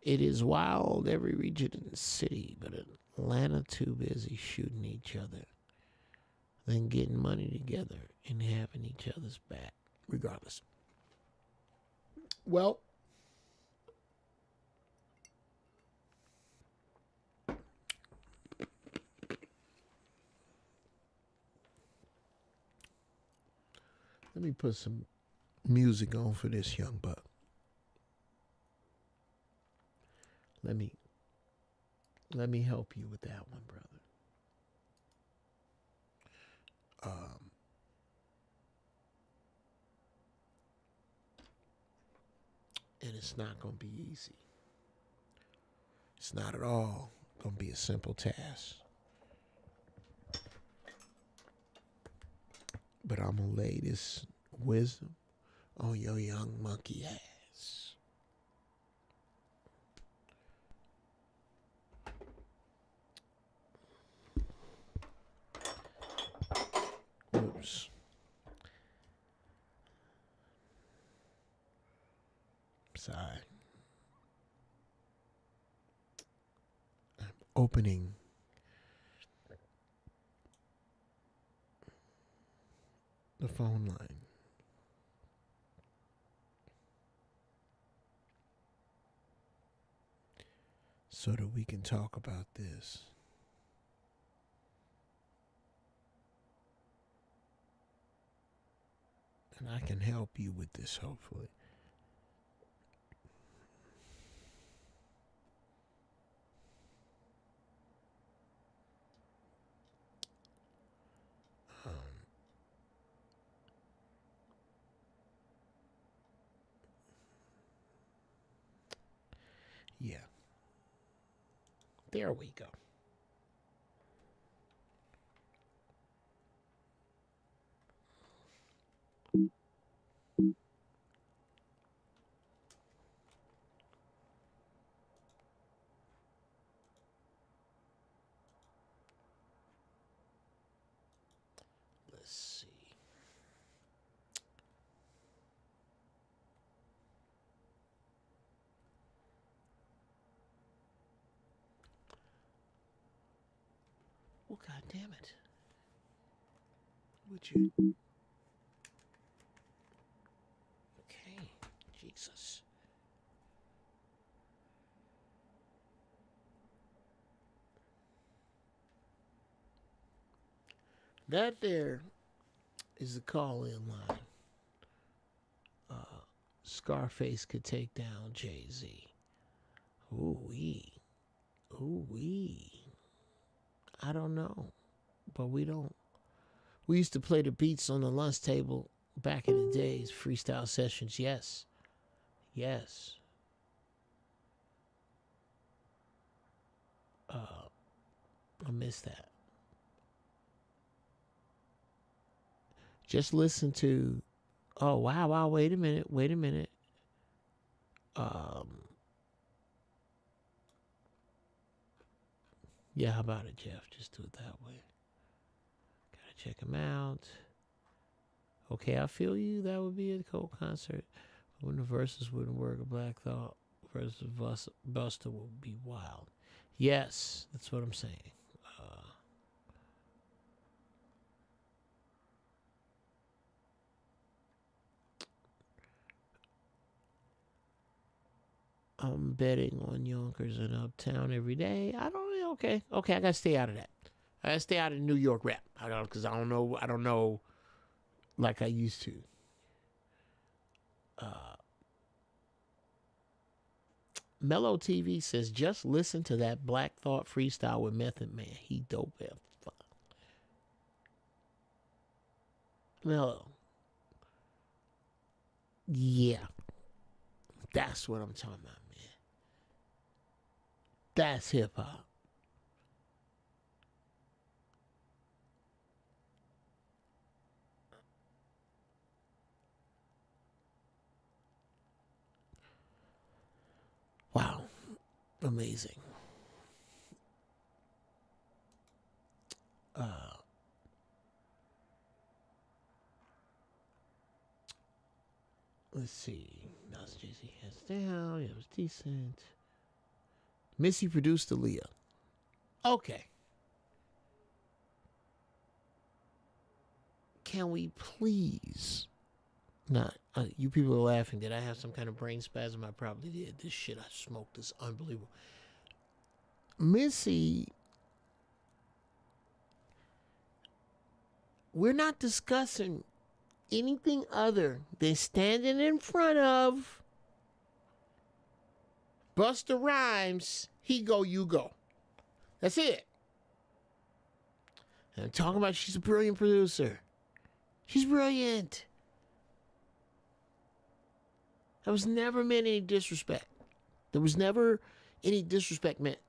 It is wild every region in the city, but Atlanta too busy shooting each other than getting money together and having each other's back, regardless. Well, let me put some music on for this young buck. Let me help you with that one, brother. And it's not going to be easy. It's not at all going to be a simple task. But I'm going to lay this wisdom on your young monkey ass. Oops. Sorry. I'm opening the phone line. So that we can talk about this. And I can help you with this, hopefully. Yeah. There we go. Let's see. Well, God damn it. Would you? Okay. Jesus. That there is the call-in line. Scarface could take down Jay-Z. Ooh-wee. Ooh-wee. I don't know. But we don't. We used to play the beats on the lunch table back in the days. Freestyle sessions. Yes. Yes. I miss that. Just listen to. Oh wow! Wait a minute! Yeah, how about it, Geoff? Just do it that way. check him out. Okay, I feel you. That would be a cool concert. When the verses wouldn't work, a Black Thought versus Buster would be wild. Yes, that's what I'm saying. I'm betting on Yonkers and Uptown every day. I don't know. Okay, I gotta stay out of that. I gotta stay out of New York rap. Because I don't know like I used to. Mellow TV says just listen to that Black Thought freestyle with Method Man. He dope as fuck. Mellow. Yeah, that's what I'm talking about, man. That's hip hop. Wow. Amazing. Let's see. That was Jay-Z Hands Down. It was decent. Missy produced Aaliyah. Okay. Can we please not? You people are laughing. Did I have some kind of brain spasm? I probably did. This shit I smoked is unbelievable. Missy, we're not discussing anything other than standing in front of Busta Rhymes. He go, you go. That's it. And I'm talking about she's a brilliant producer. She's brilliant. That was never meant any disrespect. There was never any disrespect meant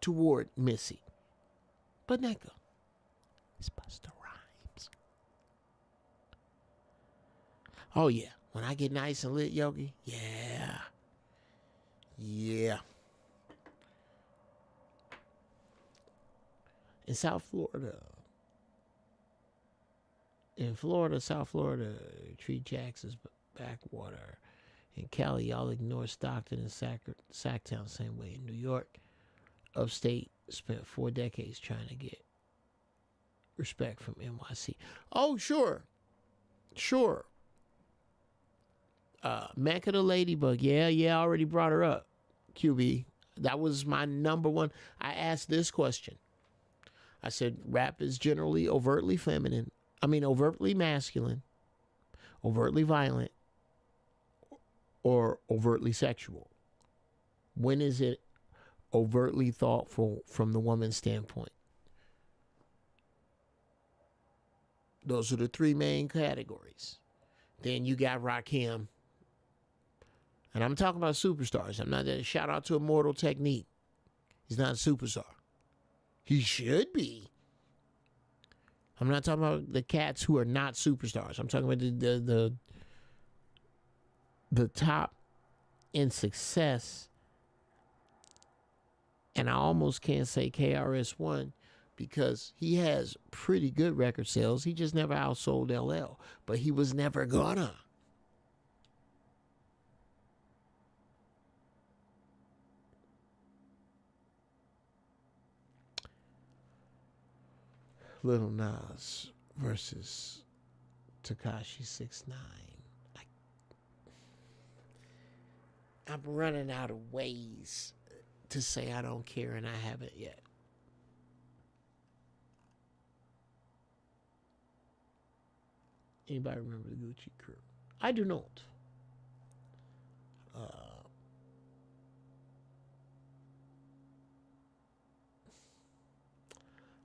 toward Missy. But nigga, it's Busta Rhymes. Oh yeah, when I get nice and lit, Yogi, yeah. In South Florida, South Florida, treat Jackson's backwater. In Cali, y'all ignore Stockton and Sacktown same way. In New York, upstate, spent 4 decades trying to get respect from NYC. Oh, sure. Mecca the Ladybug. Yeah, I already brought her up. QB. That was my number one. I asked this question. I said, rap is generally overtly masculine, overtly violent, or overtly sexual. When is it overtly thoughtful from the woman's standpoint? Those are the 3 main categories. Then you got Rakim. And I'm talking about superstars. I'm not a shout out to Immortal Technique. He's not a superstar. He should be. I'm not talking about the cats who are not superstars. I'm talking about the top in success. And I almost can't say KRS-One because he has pretty good record sales. He just never outsold LL. But he was never gonna. Lil Nas versus Tekashi 6ix9ine. I'm running out of ways to say I don't care, and I haven't yet. Anybody remember the Gucci Crew? I do not.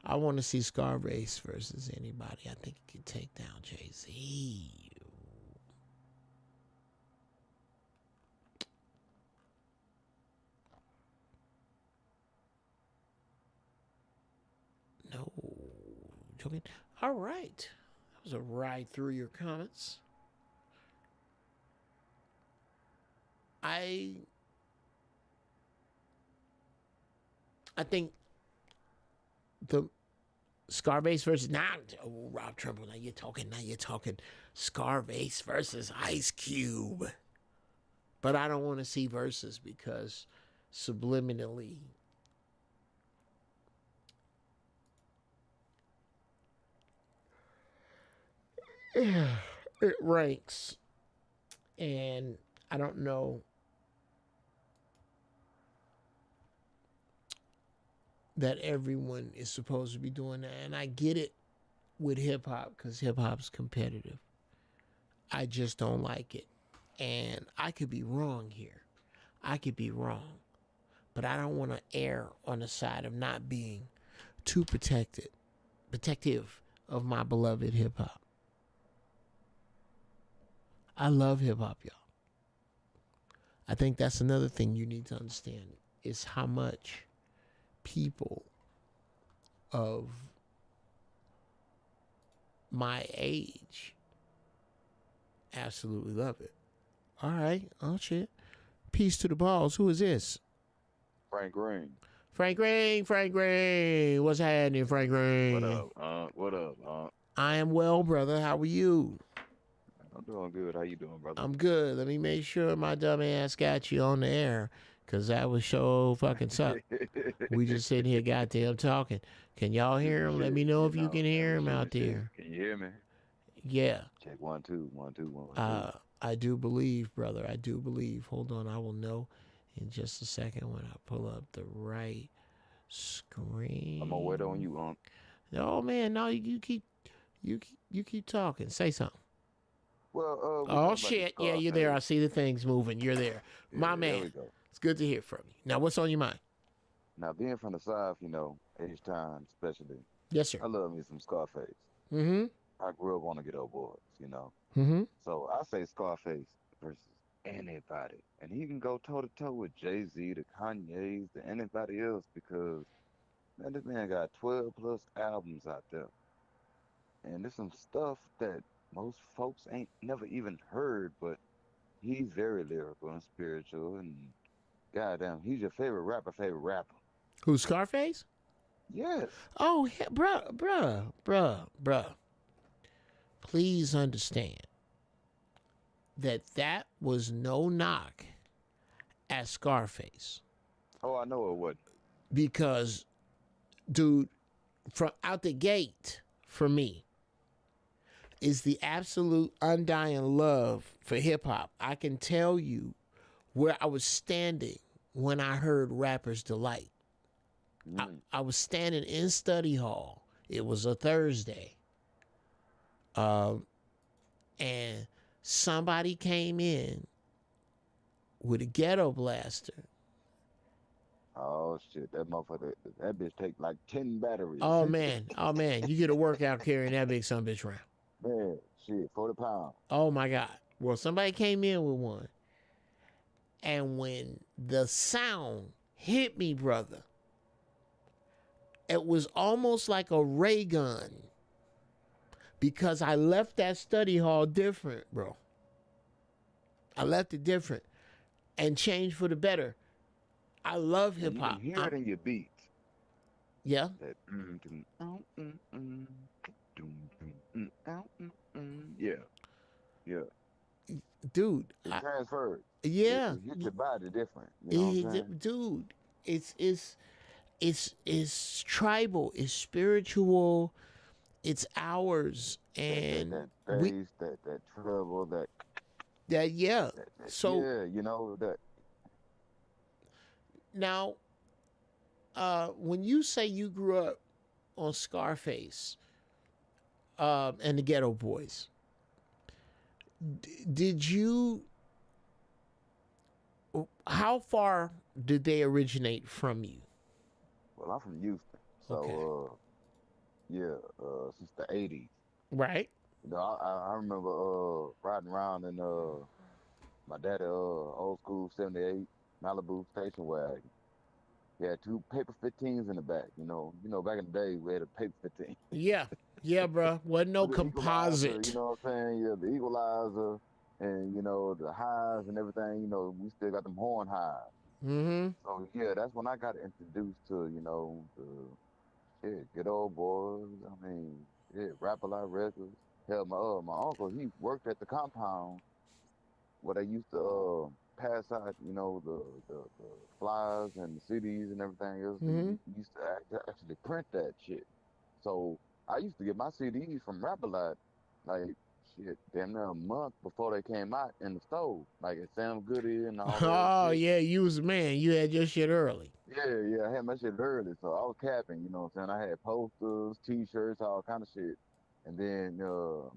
I want to see Scar Race versus anybody. I think he can take down Jay-Z. No. Joking. All right. That was a ride through your comments. I think Scarface versus Rob Trumbull. Now you're talking. Scarface versus Ice Cube. But I don't want to see versus because subliminally it ranks, and I don't know that everyone is supposed to be doing that. And I get it with hip hop because hip hop's competitive. I just don't like it. And I could be wrong here. I could be wrong. But I don't want to err on the side of not being too protective of my beloved hip hop. I love hip hop, y'all. I think that's another thing you need to understand is how much people of my age absolutely love it. All right. Oh, shit. Peace to the balls. Who is this? Frank Green. Frank Green. What's happening, Frank Green? What up? I am well, brother. How are you? I'm doing good. How you doing, brother? I'm good. Let me make sure my dumb ass got you on the air, because that was so fucking suck. We just sitting here goddamn talking. Can y'all hear him? Let me know if you can hear him out there. Can you hear me? Yeah. Check 1 2 1 2 1 2. I do believe, brother. I do believe. Hold on. I will know in just a second when I pull up the right screen. I'm gonna wait on you, Unc. No, man. No, you keep talking. Say something. Well, Oh, shit. Yeah, you're there. I see the things moving. You're there. Yeah, My there man. we go. It's good to hear from you. Now, what's on your mind? Now, being from the South, H-Town especially, Yes, sir. I love me some Scarface. Mm-hmm. I grew up on the Ghetto Boys, Mm-hmm. So I say Scarface versus anybody. And he can go toe-to-toe with Jay-Z, the Kanye's, the anybody else because, man, this man got 12 plus albums out there. And there's some stuff that most folks ain't never even heard, but he's very lyrical and spiritual. And goddamn, he's your favorite rapper. Who's Scarface? Yes. Oh, bruh. Please understand that was no knock at Scarface. Oh, I know it would. Because, dude, from out the gate, for me, is the absolute undying love for hip-hop. I can tell you where I was standing when I heard Rapper's Delight. I was standing in study hall. It was a Thursday. And somebody came in with a ghetto blaster. Oh shit, that motherfucker, that bitch take like 10 batteries. Oh man, you get a workout carrying that big son bitch around. Man, shit, 40 pounds. Oh my God. Well, somebody came in with one. And when the sound hit me, brother, it was almost like a ray gun. Because I left that study hall different, bro. I left it different and changed for the better. I love hip hop. You can hear it in your beats. Yeah. That yeah. Dude. It transfers. Yeah. It hits your body different. You know what I'm saying? Dude, it's tribal, it's spiritual, it's ours, and that bass, that treble, yeah. So yeah, that. Now, when you say you grew up on Scarface and the Ghetto Boys, did you? How far did they originate from you? Well, I'm from Houston, so Okay. since the '80s. Right. I remember riding around in my daddy old school '78 Malibu station wagon. He had 2 paper 15s in the back. You know, back in the day we had a paper 15. Yeah, bro. Wasn't no The composite. equalizer, you know what I'm saying? Yeah, the equalizer and the highs and everything. We still got them horn highs. Mm-hmm. So yeah, that's when I got introduced to the Yeah, good old boys. I mean, yeah, rap a lot records. Hell, my uncle, he worked at the compound where they used to pass out, the flyers and the CDs and everything else. Mm-hmm. He used to actually print that shit. So I used to get my CDs from Rap a Lot, like shit, damn near a month before they came out in the store, like at Sam Goody and all that Oh shit. yeah, you was a man. You had your shit early. Yeah, yeah, I had my shit early, so I was capping, you know what I'm saying? I had posters, t-shirts, all kind of shit. And then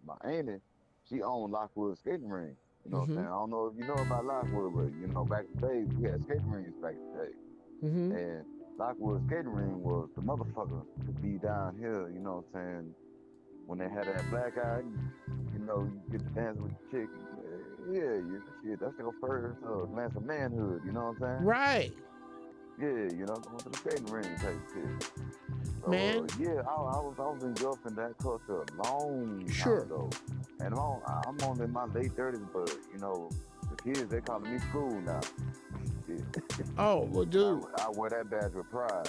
my auntie, she owned Lockwood skating ring. You know what I'm Mm-hmm. saying? I don't know if you know about Lockwood, but back in the day, we had skating rings back in the day. Mm-hmm. And Lockwood skating ring was the motherfucker to be down here, you know what I'm saying? When they had that black eye, you get to dance with the chick. Yeah, shit, that's your first glance of manhood, you know what I'm saying? Right, Yeah, going to the skating ring type shit. So man. yeah, I was engulfed in that culture a long time Sure. ago, and I'm only in my late 30s, but the kids they calling me school now. Shit. Oh well, dude. I wear that badge with pride.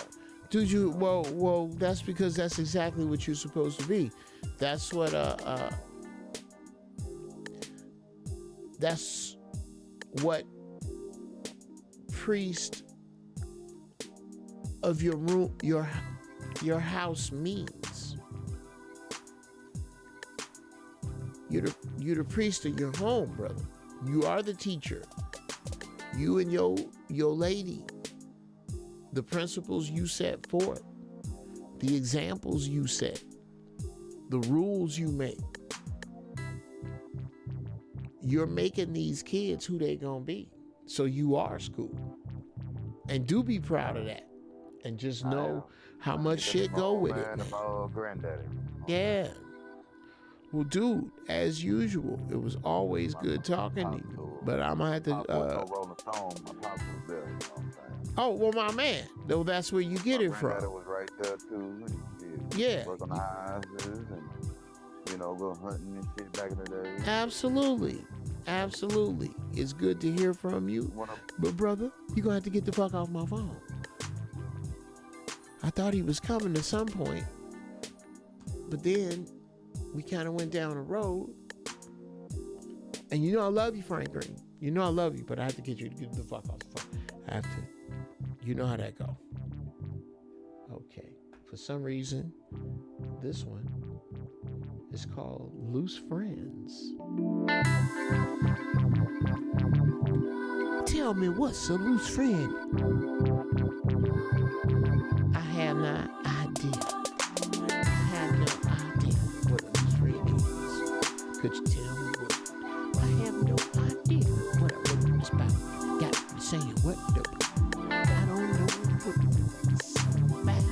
Dude, well, that's because that's exactly what you're supposed to be. That's what that's what priest of your room, your house means. You're the priest of your home, brother. You are the teacher. You and your lady, the principles you set forth, the examples you set, the rules you make. You're making these kids who they gonna be. So you are school. And do be proud of that. And just know how much shit go with it, man. Granddaddy. Yeah. Well, dude, as usual, it was always good talking to you. But I'm gonna have to. Rolling Stone, my pops was there. You know what I'm saying? Oh, well, my man. Though that's where you get it from. Granddaddy was right there too. And Yeah. Work on the houses and go hunting and shit back in the day. Absolutely. Absolutely. It's good to hear from you. But, brother, you're gonna have to get the fuck off my phone. I thought he was coming at some point. But then we kind of went down a road. And you know I love you, Frank Green. You know I love you, but I have to get you to get the fuck off the phone. I have to. You know how that go. Okay. For some reason, this one is called Loose Friends. Tell me, what's a loose friend? I have no idea. I have no idea what a loose friend is. Could you tell me what? I have no idea what a loose is about. Got me saying what the? I don't know what it's about.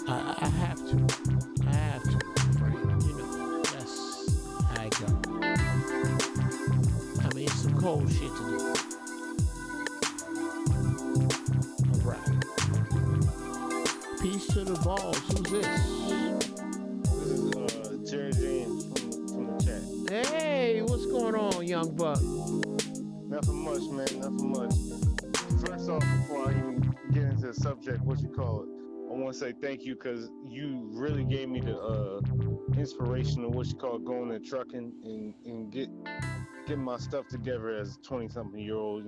I have to. I have to, Frank. You know, that's how I go. I mean, it's some cold shit to do. All right. Peace to the balls. Who's this? This is Jerry James from the chat. Hey, what's going on, young buck? Nothing much, man. Nothing much. First off, before I even get into the subject, I want to say thank you because you really gave me the inspiration of going to trucking and getting my stuff together as a 20-something-year-old,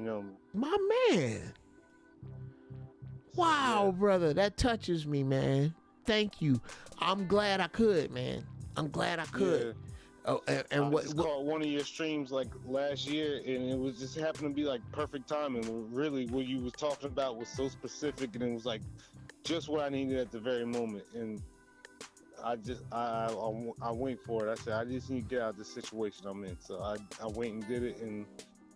My man. Wow, brother, that touches me, man. Thank you. I'm glad I could, man. I'm glad I could. Yeah. Oh, and what caught one of your streams like last year, and it was just happened to be like perfect timing. Really, what you was talking about was so specific, and it was like just what I needed at the very moment. And I went for it. I said I just need to get out of the situation I'm in. So I went and did it, and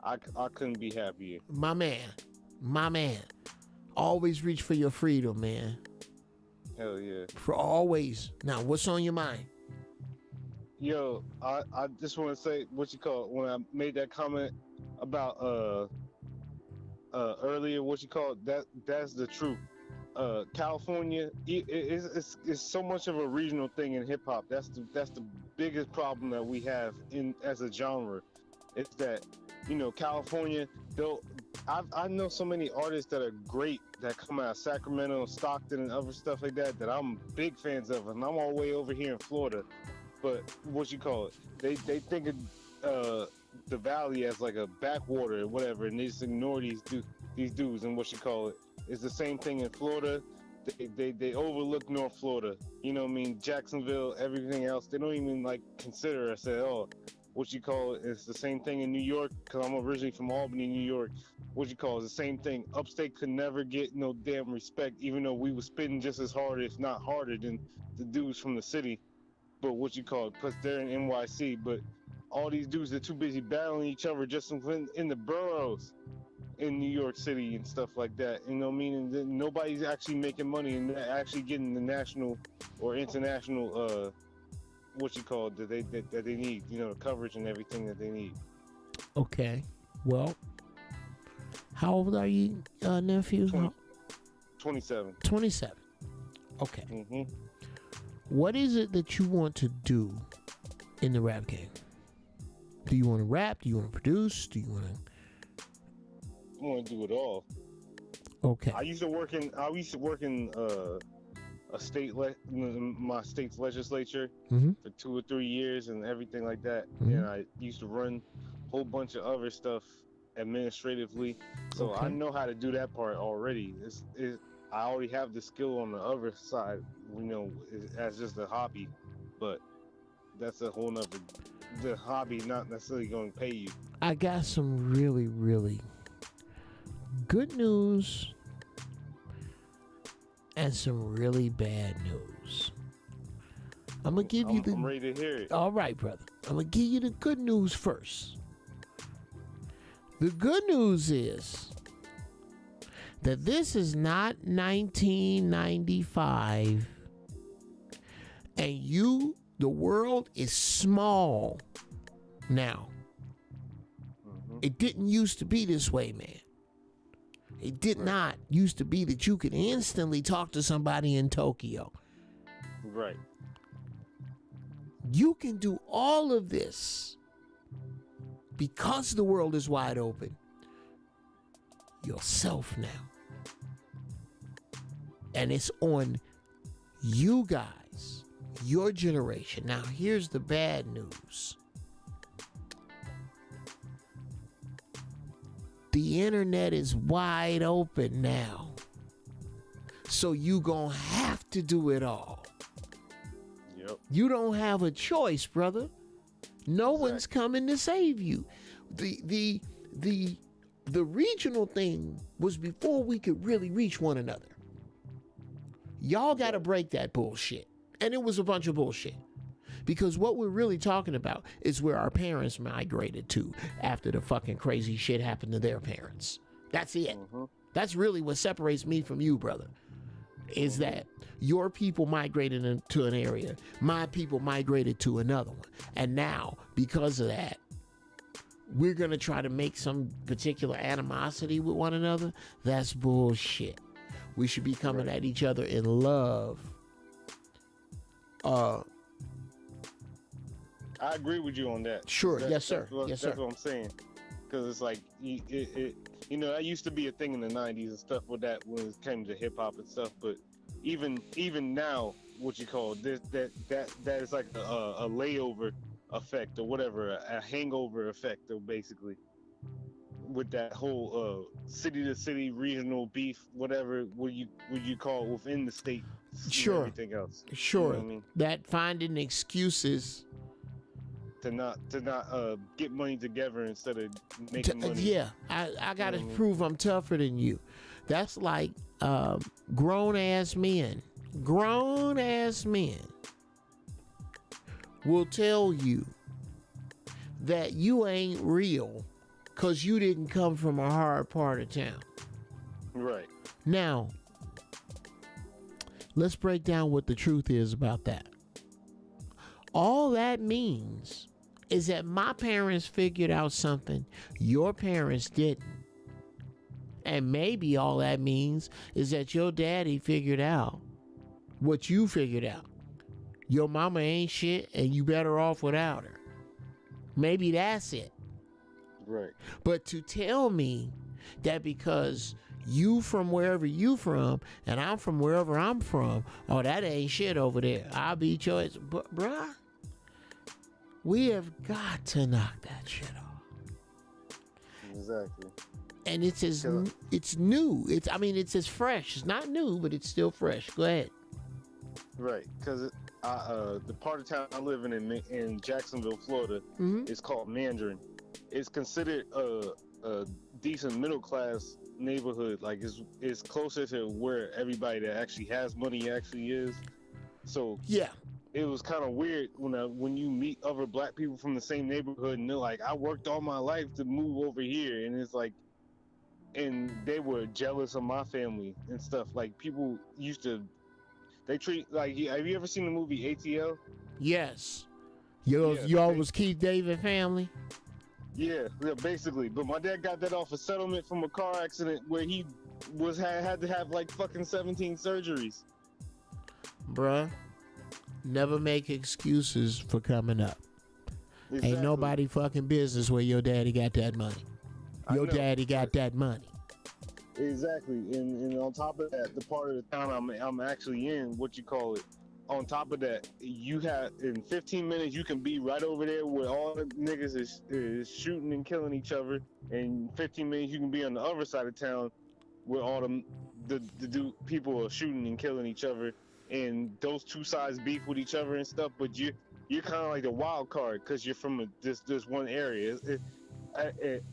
I couldn't be happier. My man. Always reach for your freedom, man. Hell yeah. For always. Now, what's on your mind? Yo, I just want to say what you call it, when I made that comment about earlier, what you call it, that's the truth. California, it's so much of a regional thing in hip hop. That's the biggest problem that we have in as a genre. It's that, you know, California, I know so many artists that are great that come out of Sacramento, Stockton, and other stuff like that I'm big fans of, and I'm all the way over here in Florida. But what you call it, they think of the valley as like a backwater or whatever, and they just ignore these dudes. And what you call it, it's the same thing in Florida. They overlook North Florida. You know what I mean? Jacksonville, everything else. They don't even like consider us at all. What you call it, it's the same thing in New York, because I'm originally from Albany, New York. What you call it, it's the same thing. Upstate could never get no damn respect, even though we was spitting just as hard, if not harder, than the dudes from the city. But what you call it, because they're in NYC. But all these dudes are too busy battling each other just in the boroughs in New York City and stuff like that. You know what I mean? And then nobody's actually making money and actually getting the national or international what you call it, that they need, you know, coverage and everything that they need. Okay. Well, how old are you, nephew? 27. 27. Okay. Mm-hmm. What is it that you want to do in the rap game? Do you want to rap? Do you want to produce? Do you want to? I want to do it all. Okay. I used to work in my state's legislature for 2 or 3 years and everything like that. And I used to run a whole bunch of other stuff administratively, so I know how to do that part already. I already have the skill on the other side, you know, as just a hobby, but that's a whole nother. The hobby not necessarily going to pay you. I got some really, really good news and some really bad news. I'm gonna give you I'm ready to hear it. All right, brother. I'm gonna give you the good news first. The good news is that this is not 1995, and the world is small now. It didn't used to be this way, man. It did not used to be that you could instantly talk to somebody in Tokyo. Right. You can do all of this because the world is wide open yourself now. And it's on you guys, your generation. Now, here's the bad news. The internet is wide open now. So you gonna have to do it all. Yep. You don't have a choice, brother. No one's coming to save you. The regional thing was before we could really reach one another. Y'all got to break that bullshit. And it was a bunch of bullshit. Because what we're really talking about is where our parents migrated to after the fucking crazy shit happened to their parents. That's it. That's really what separates me from you, brother. Is that your people migrated into an area, my people migrated to another one. And now, because of that, we're going to try to make some particular animosity with one another. That's bullshit. We should be coming at each other in love. I agree with you on that. Sure. Yes, sir. Yes, sir. That's what I'm saying. Because it's like, you know, that used to be a thing in the 90s and stuff with that when it came to hip hop and stuff. But even now, what you call it, that is like a layover effect or whatever, a hangover effect, though, basically, with that whole city to city regional beef, whatever would you call it, within the state. Sure. And everything else. Sure. You know what I mean? That finding excuses to not get money together instead of making money. Yeah, I gotta prove I'm tougher than you. That's like grown ass men will tell you that you ain't real because you didn't come from a hard part of town. Right. Now, let's break down what the truth is about that. All that means is that my parents figured out something your parents didn't. And maybe all that means is that your daddy figured out what you figured out. Your mama ain't shit and you better off without her. Maybe that's it. Right. But to tell me that because you from wherever you from and I'm from wherever I'm from, oh, that ain't shit over there, I'll beat your ass. Bruh, we have got to knock that shit off. Exactly. And it's new. It's as fresh. It's not new, but it's still fresh. Go ahead. Right, because the part of town I live in Jacksonville, Florida, is called Mandarin. It's considered a decent middle class neighborhood. Like it's closer to where everybody that actually has money actually is. So yeah, it was kind of weird when you meet other black people from the same neighborhood and they're like, I worked all my life to move over here, and it's like, and they were jealous of my family and stuff. Like people used to. They treat like. Have you ever seen the movie ATL? Yes. Y'all was Keith David family. Yeah, basically. But my dad got that off a settlement from a car accident where he had to have like fucking 17 surgeries. Bruh, never make excuses for coming up. Exactly. Ain't nobody fucking business where your daddy got that money. Your daddy got that money. Exactly, and on top of that, the part of the town I'm actually in, on top of that, you have in 15 minutes you can be right over there where all the niggas is shooting and killing each other, and 15 minutes you can be on the other side of town where all the people are shooting and killing each other, and those two sides beef with each other and stuff. But you're kind of like the wild card because you're from this one area.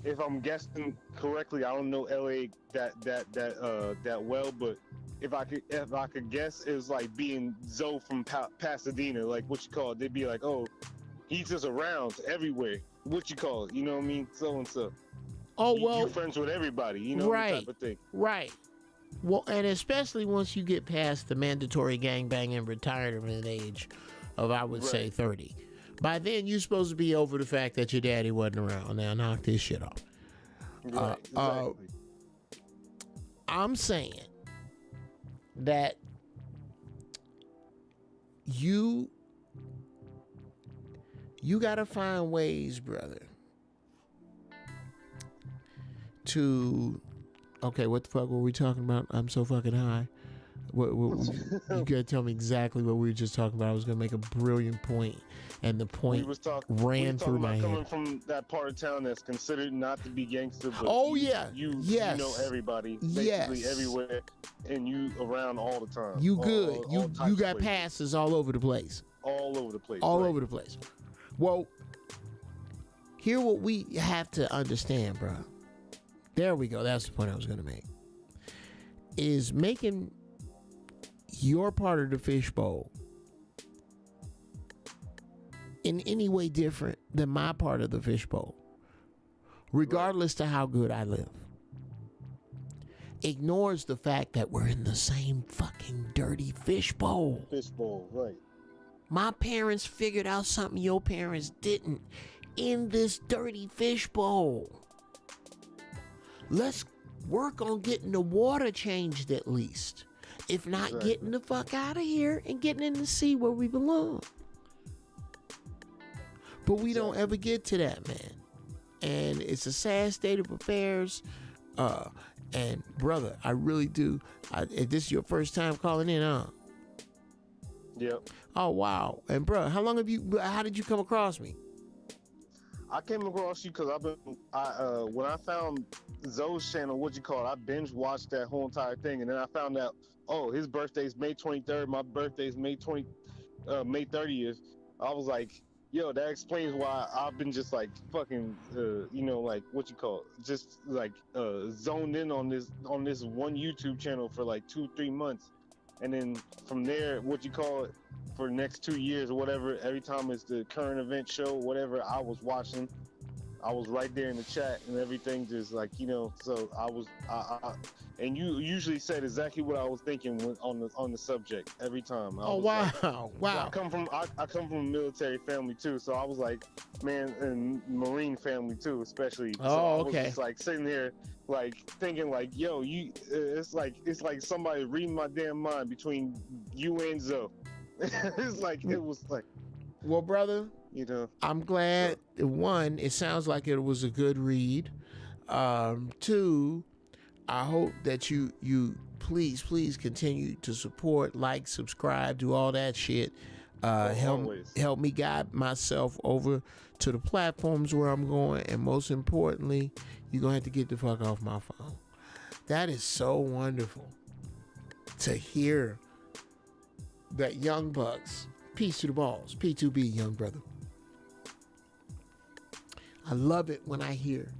If I'm guessing correctly, I don't know LA that well, but if I could guess, it's like being Zoe from Pasadena, like what you call it. They'd be like, oh, he's just around everywhere. What you call it? You know what I mean? So and so. Oh well, you're friends with everybody. You know, right? Type of thing. Right. Well, and especially once you get past the mandatory gangbanging retirement age of, I would say, 30. By then, you're supposed to be over the fact that your daddy wasn't around. Now, knock this shit off. Right, exactly. I'm saying that you gotta find ways, brother, to... Okay, what the fuck were we talking about? I'm so fucking high. You gotta tell me exactly what we were just talking about. I was gonna make a brilliant point, and the point ran through my head. Coming from that part of town that's considered not to be gangster, but you know everybody, basically everywhere, and you around all the time. You good? You got passes all over the place. All over the place. Over the place. Well, here what we have to understand, bro. There we go. That's the point I was gonna make. Is making your part of the fishbowl in any way different than my part of the fishbowl, regardless to how good I live, ignores the fact that we're in the same fucking dirty fishbowl. Fishbowl, right. My parents figured out something your parents didn't in this dirty fishbowl. Let's work on getting the water changed at least. If not, getting the fuck out of here and getting in the sea where we belong. But we don't ever get to that, man. And it's a sad state of affairs. And brother, I really do. If this is your first time calling in, huh? Yep. Oh wow. And bro, how did you come across me? I came across you because when I found Zoe's channel, I binge watched that whole entire thing, and then I found out, oh, his birthday's May 23rd, my birthday's May 30th. I was like, yo, that explains why I've been just like fucking, just like zoned in on this one YouTube channel for like 2-3 months, and then from there, for the next 2 years or whatever, every time it's the current event show, whatever, I was watching. I was right there in the chat and everything, just like, so and you usually said exactly what I was thinking on the subject every time. Wow. I come from a military family too, so I was like, man, and Marine family too, especially. So I was just like sitting here, like thinking, like, yo, it's like somebody reading my damn mind between you and Zoe. It was like, well, brother, I'm glad. One, it sounds like it was a good read. Two, I hope that you please continue to support, like, subscribe, do all that shit. Help me guide myself over to the platforms where I'm going, and most importantly, you're gonna have to get the fuck off my phone. That is so wonderful to hear that Young Bucks, peace to the balls, P2B, young brother. I love it when I hear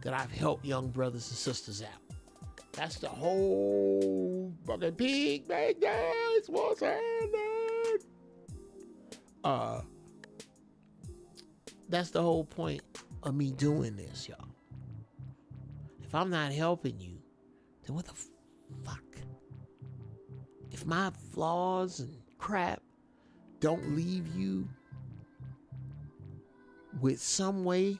that I've helped young brothers and sisters out. That's the whole fucking pig, man, guys. What's happening? That's the whole point of me doing this, y'all. If I'm not helping you, then what the fuck? If my flaws and crap don't leave you with some way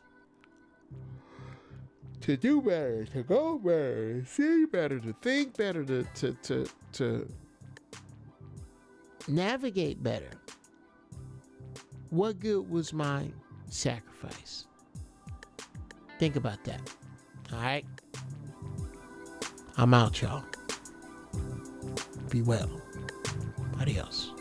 to do better, to go better, to see better, to think better, to navigate better, what good was my sacrifice? Think about that. All right? I'm out, y'all. Be well. Adios.